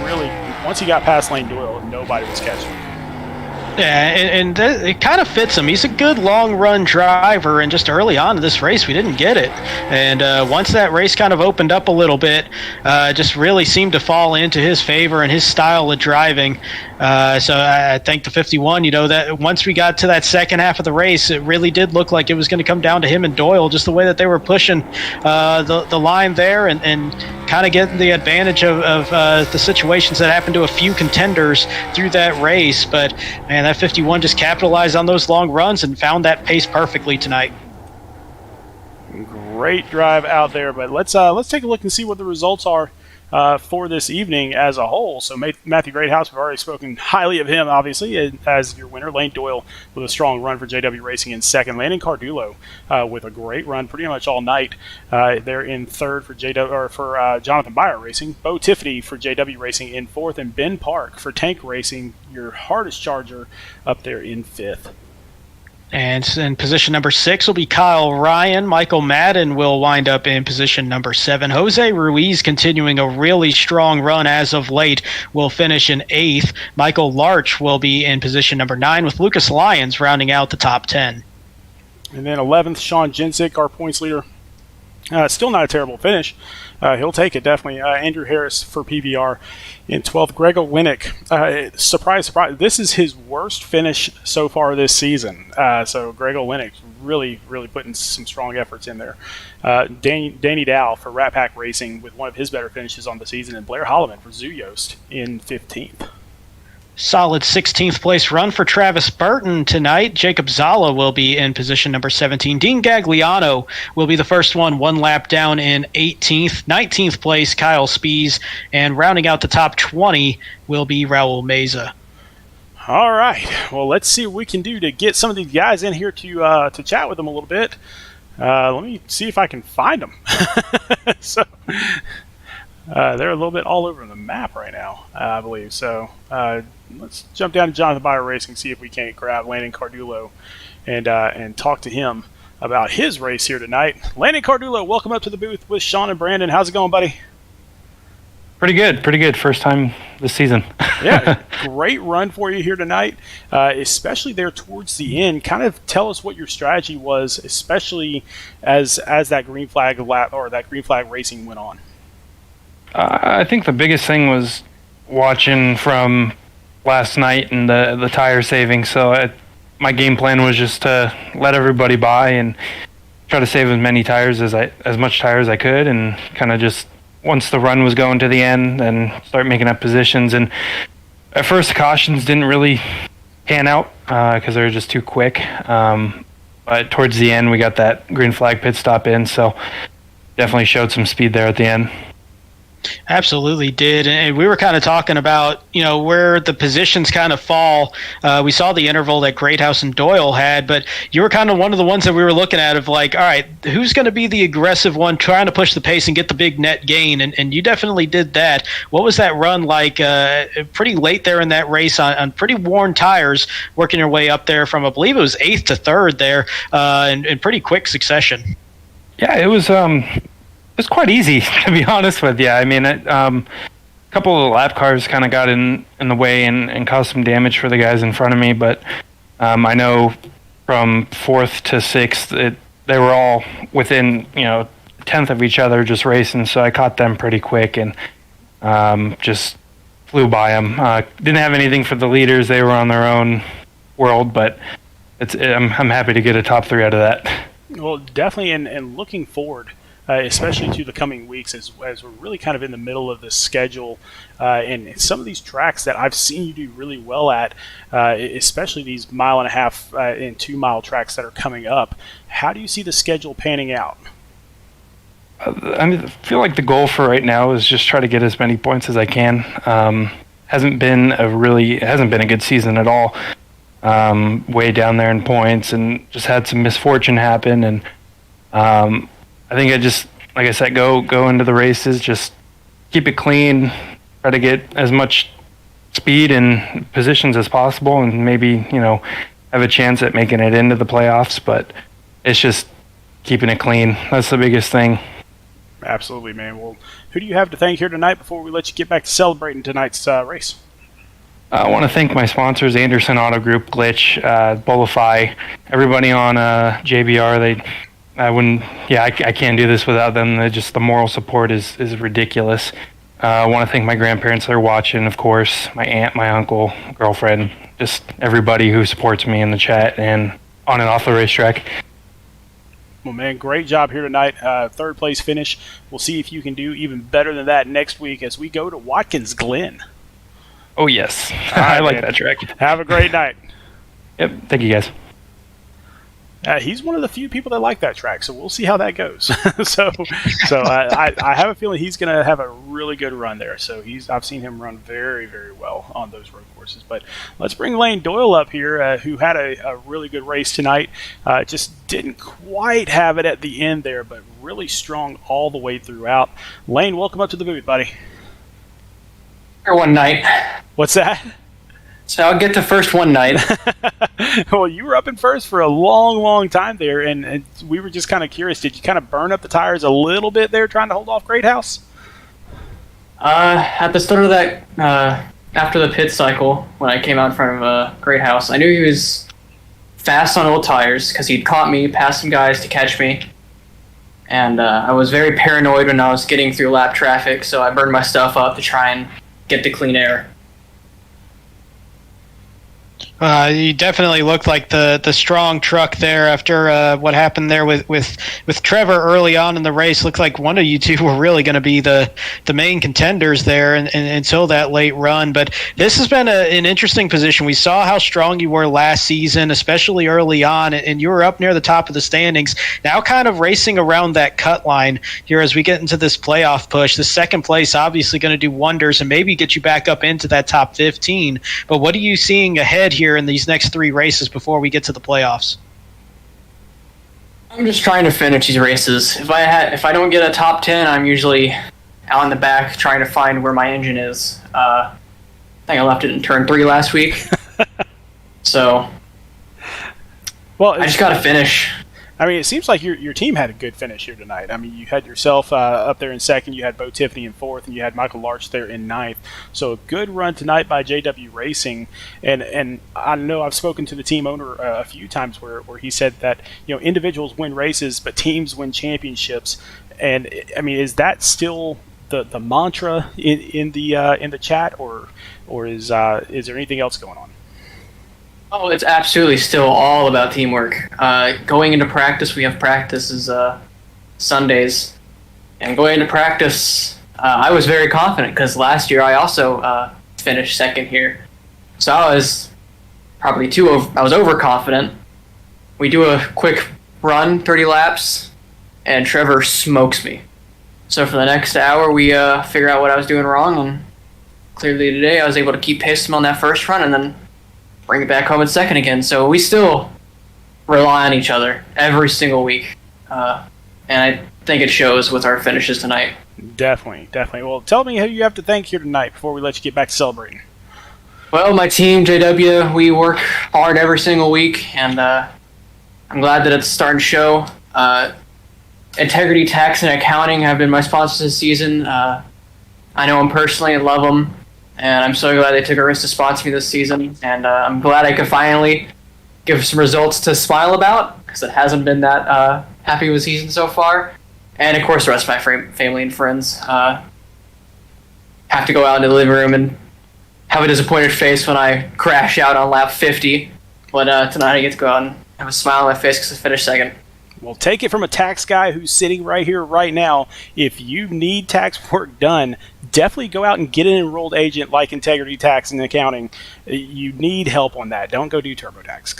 really, once he got past Lane Doyle, nobody was catching him. Yeah, it kind of fits him. He's a good long-run driver, and just early on in this race, we didn't get it. And once that race kind of opened up a little bit, it just really seemed to fall into his favor and his style of driving. So I think the 51, that once we got to that second half of the race, it really did look like it was going to come down to him and Doyle, just the way that they were pushing the line there and kind of getting the advantage of the situations that happened to a few contenders through that race. But, man, that 51 just capitalized on those long runs and found that pace perfectly tonight. Great drive out there, but let's take a look and see what the results are for this evening as a whole. So Matthew Greathouse, we've already spoken highly of him, obviously, as your winner. Lane Doyle with a strong run for JW Racing in second. Landon Cardullo with a great run pretty much all night. They're in third for Jonathan Byer Racing. Bo Tiffany for JW Racing in fourth, and Ben Park for Tank Racing, your hardest charger, up there in fifth. And in position number 6 will be Kyle Ryan. Michael Madden will wind up in position number 7. Jose Ruiz, continuing a really strong run as of late, will finish in 8th. Michael Larch will be in position number 9, with Lucas Lyons rounding out the top 10. And then 11th, Sean Jensick, our points leader. Still not a terrible finish. He'll take it, definitely. Andrew Harris for PBR in 12th. Greg Olenek, surprise, surprise, this is his worst finish so far this season. So Greg Olenek really, really putting some strong efforts in there. Danny Dow for Rat Pack Racing with one of his better finishes on the season. And Blair Holloman for Zoo Yost in 15th. Solid 16th place run for Travis Burton tonight. Jacob Zala will be in position number 17. Dean Gagliano will be the first one lap down in 18th. 19th place, Kyle Spees. And rounding out the top 20 will be Raul Meza. All right. Well, let's see what we can do to get some of these guys in here to chat with them a little bit. Let me see if I can find them. So they're a little bit all over the map right now, I believe. So let's jump down to Jonathan Byer Racing, see if we can't grab Landon Cardullo and talk to him about his race here tonight. Landon Cardullo, welcome up to the booth with Sean and Brandon. How's it going, buddy? Pretty good. First time this season. Yeah, great run for you here tonight, especially there towards the end. Kind of tell us what your strategy was, especially as that green flag lap or that green flag racing went on. I think the biggest thing was watching from last night and the tire saving. So my game plan was just to let everybody by and try to save as much tires as I could, and kind of just once the run was going to the end, then start making up positions. And at first, the cautions didn't really pan out because they were just too quick. But towards the end, we got that green flag pit stop in, so definitely showed some speed there at the end. Absolutely did. And we were kind of talking about, where the positions kind of fall. We saw the interval that Greathouse and Doyle had, but you were kind of one of the ones that we were looking at of like, all right, who's going to be the aggressive one trying to push the pace and get the big net gain? And you definitely did that. What was that run like pretty late there in that race on pretty worn tires, working your way up there from, I believe it was 8th to 3rd there in pretty quick succession? Yeah, it was quite easy, to be honest with you. I mean, a couple of the lap cars kind of got in the way and caused some damage for the guys in front of me. But I know from 4th to 6th, they were all within, a tenth of each other just racing. So I caught them pretty quick and just flew by them. Didn't have anything for the leaders. They were on their own world, but I'm happy to get a top 3 out of that. Well, definitely, and looking forward, especially to the coming weeks as we're really kind of in the middle of the schedule, and some of these tracks that I've seen you do really well at, especially these 1.5 and 2 mile tracks that are coming up. How do you see the schedule panning out? I feel like the goal for right now is just try to get as many points as I can. Hasn't been a good season at all. Way down there in points, and just had some misfortune happen, and I think I just, like I said, go into the races, just keep it clean, try to get as much speed and positions as possible, and maybe, have a chance at making it into the playoffs. But it's just keeping it clean. That's the biggest thing. Absolutely, man. Well, who do you have to thank here tonight before we let you get back to celebrating tonight's race? I want to thank my sponsors, Anderson Auto Group, Glitch, Bolify, everybody on JBR. I can't do this without them. The moral support is ridiculous. I want to thank my grandparents that are watching, of course, my aunt, my uncle, girlfriend, just everybody who supports me in the chat and on and off the racetrack. Well, man, great job here tonight. Third place finish. We'll see if you can do even better than that next week as we go to Watkins Glen. Oh, yes. Right, I like man. that track. Have a great night. Yep. Thank you, guys. He's one of the few people that like that track, so we'll see how that goes. so I have a feeling he's going to have a really good run there. So I've seen him run very, very well on those road courses. But let's bring Lane Doyle up here, who had a really good race tonight. Just didn't quite have it at the end there, but really strong all the way throughout. Lane, welcome up to the booth, buddy. One night. What's that? So I'll get to first one night. Well, you were up in first for a long, long time there, and we were just kind of curious. Did you kind of burn up the tires a little bit there trying to hold off Great House? At the start of that, after the pit cycle, when I came out in front of Great House, I knew he was fast on old tires because he'd caught me, passed some guys to catch me. And I was very paranoid when I was getting through lap traffic, so I burned my stuff up to try and get the clean air. You definitely looked like the strong truck there after what happened there with Trevor early on in the race. Looked like one of you two were really going to be the main contenders there until that late run. But this has been an interesting position. We saw how strong you were last season, especially early on, and you were up near the top of the standings. Now kind of racing around that cut line here as we get into this playoff push. The second place obviously going to do wonders and maybe get you back up into that top 15. But what are you seeing ahead here in these next three races before we get to the playoffs? I'm just trying to finish these races. If I don't get a top 10, I'm usually out in the back trying to find where my engine is. I think I left it in turn 3 last week. So Well, I just got to finish. I mean, it seems like your team had a good finish here tonight. I mean, you had yourself up there in second, you had Bo Tiffany in fourth, and you had Michael Larch there in ninth. So a good run tonight by JW Racing. And I know I've spoken to the team owner a few times where he said that, you know, individuals win races, but teams win championships. And I mean, is that still the mantra in the chat, or is there anything else going on? Oh, it's absolutely still all about teamwork. Going into practice, we have practices Sundays. And going into practice, I was very confident because last year I also finished second here. So I was probably I was overconfident. We do a quick run, 30 laps, and Trevor smokes me. So for the next hour, we figure out what I was doing wrong, and clearly today I was able to keep pace him on that first run and then bring it back home in second again. So we still rely on each other every single week. And I think it shows with our finishes tonight. Definitely. Well, tell me who you have to thank here tonight before we let you get back to celebrating. Well, my team, JW, we work hard every single week, and I'm glad that it's starting to show. Integrity Tax and Accounting have been my sponsors this season. I know them personally and love them. And I'm so glad they took a risk to sponsor me this season. And I'm glad I could finally give some results to smile about, because it hasn't been that happy of a season so far. And, of course, the rest of my family and friends have to go out into the living room and have a disappointed face when I crash out on lap 50. But tonight I get to go out and have a smile on my face because I finished second. Well, take it from a tax guy who's sitting right here, right now. If you need tax work done, definitely go out and get an enrolled agent like Integrity Tax and Accounting. You need help on that. Don't go do TurboTax.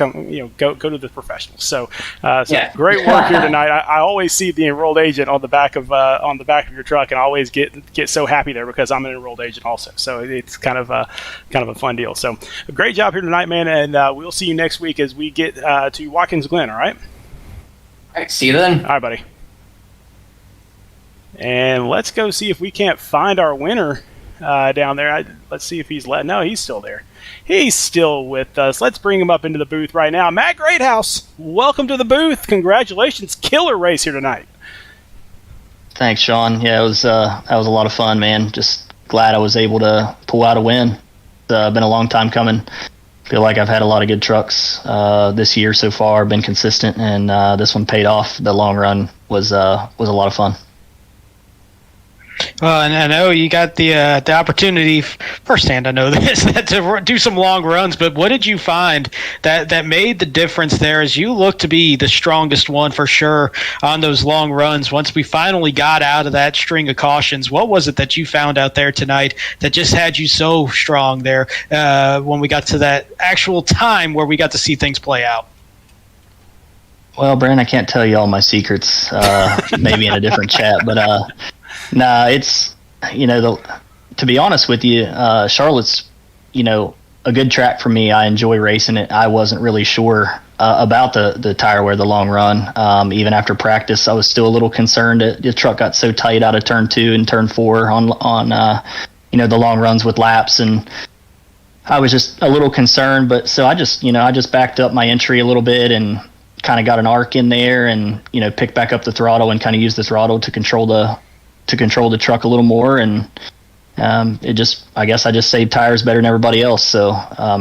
Go to the professionals. So yeah. Great work here tonight. I always see the enrolled agent on the back of your truck, and I always get so happy there because I'm an enrolled agent also. So it's kind of a fun deal. So a great job here tonight, man, and we'll see you next week as we get to Watkins Glen. All right. All right, see you then. All right, buddy. And let's go see if we can't find our winner down there. Let's see if he's No, he's still there. He's still with us. Let's bring him up into the booth right now. Matt Greathouse, welcome to the booth. Congratulations. Killer race here tonight. Thanks, Sean. Yeah, that was a lot of fun, man. Just glad I was able to pull out a win. been a long time coming. Feel like I've had a lot of good trucks this year so far, been consistent, and this one paid off. The long run was a lot of fun. Well, and I know you got the opportunity firsthand. I know this to do some long runs, but what did you find that made the difference there? As you look to be the strongest one for sure on those long runs. Once we finally got out of that string of cautions, what was it that you found out there tonight that just had you so strong there when we got to that actual time where we got to see things play out? Well, Brandon, I can't tell you all my secrets. Maybe in a different chat, but. Nah, it's, to be honest with you, Charlotte's, a good track for me. I enjoy racing it. I wasn't really sure about the tire wear, the long run. Even after practice, I was still a little concerned. The truck got so tight out of turn 2 and turn 4 on the long runs with laps, and I was just a little concerned. But so I just backed up my entry a little bit and kind of got an arc in there, and picked back up the throttle and kind of used the throttle to control the truck a little more, and I guess I just saved tires better than everybody else, so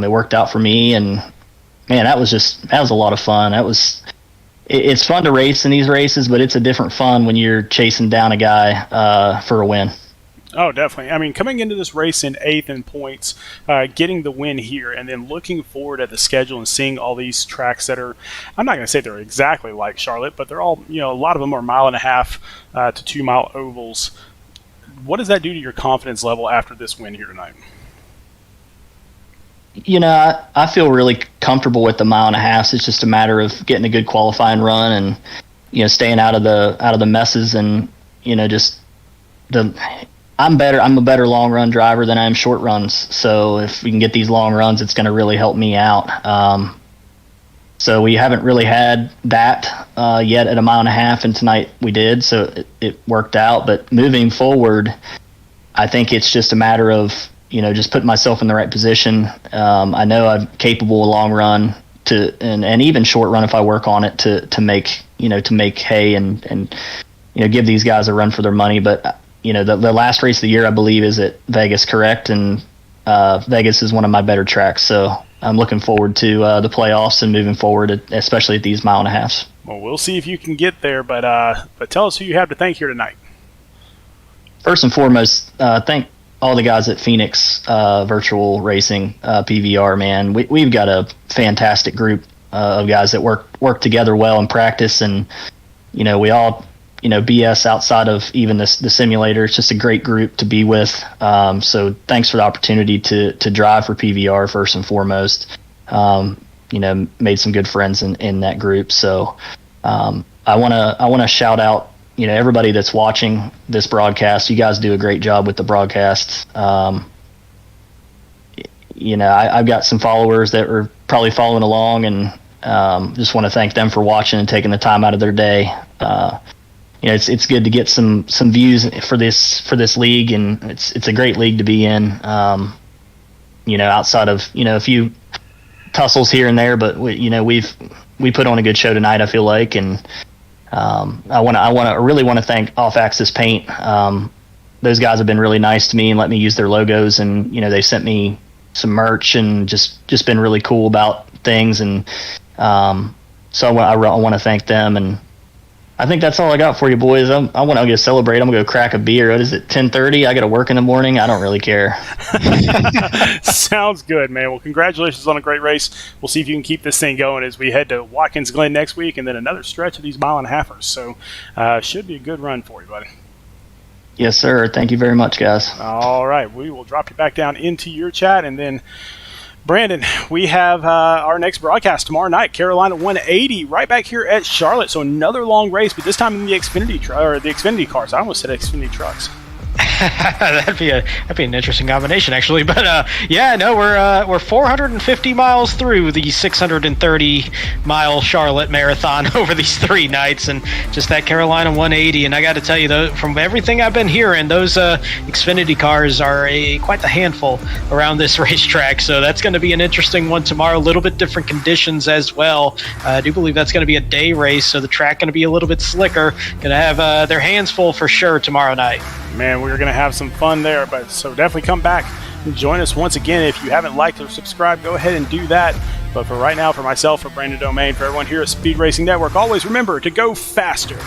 it worked out for me. And man, that was a lot of fun. It's fun to race in these races, but it's a different fun when you're chasing down a guy for a win. Oh, definitely. I mean, coming into this race in 8th in points, getting the win here, and then looking forward at the schedule and seeing all these tracks that are, I'm not going to say they're exactly like Charlotte, but they're all, a lot of them are 1.5 mile to 2 mile ovals. What does that do to your confidence level after this win here tonight? I feel really comfortable with the 1.5 miles. It's just a matter of getting a good qualifying run and, staying out of the messes, and, I'm a better long run driver than I am short runs. So if we can get these long runs, it's going to really help me out. So we haven't really had that yet at a 1.5 miles, and tonight we did. So it worked out. But moving forward, I think it's just a matter of, just putting myself in the right position. I know I'm capable of long run and even short run if I work on it to make hay and give these guys a run for their money. But the last race of the year, I believe, is at Vegas, correct? And Vegas is one of my better tracks. So I'm looking forward to the playoffs and moving forward, especially at these 1.5 miles. Well, we'll see if you can get there, but tell us who you have to thank here tonight. First and foremost, thank all the guys at Phoenix Virtual Racing, PVR, man. We've got a fantastic group of guys that work together well in practice, and, we all BS outside of even the simulator. It's just a great group to be with. So thanks for the opportunity to drive for PVR first and foremost. Made some good friends in that group. So I want to shout out everybody that's watching this broadcast. You guys do a great job with the broadcast. I've got some followers that are probably following along, and just want to thank them for watching and taking the time out of their day. It's good to get some views for this league, and it's a great league to be in. Outside of a few tussles here and there, but we put on a good show tonight, I feel like, and I really want to thank Off Axis Paint. Those guys have been really nice to me and let me use their logos, and they sent me some merch and just been really cool about things, and so I want to thank them. And I think that's all I got for you, boys. I want to go celebrate. I'm going to go crack a beer. What is it, 10:30? I got to work in the morning. I don't really care. Sounds good, man. Well, congratulations on a great race. We'll see if you can keep this thing going as we head to Watkins Glen next week, and then another stretch of these 1.5 miles. So should be a good run for you, buddy. Yes, sir. Thank you very much, guys. All right. We will drop you back down into your chat, and then Brandon, we have our next broadcast tomorrow night, Carolina 180, right back here at Charlotte. So another long race, but this time in the Xfinity cars. I almost said Xfinity trucks. that'd be an interesting combination, actually. But we're 450 miles through the 630-mile Charlotte Marathon over these 3 nights, and just that Carolina 180. And I got to tell you, though, from everything I've been hearing, those Xfinity cars are quite the handful around this racetrack. So that's going to be an interesting one tomorrow. A little bit different conditions as well. I do believe that's going to be a day race, so the track going to be a little bit slicker. Going to have their hands full for sure tomorrow night. Man, we're going to have some fun there, but so definitely come back join us once again. If you haven't liked or subscribed, go ahead and do that. But for right now, for myself, for Brandon Domain, for everyone here at Speed Racing Network, always remember to go faster.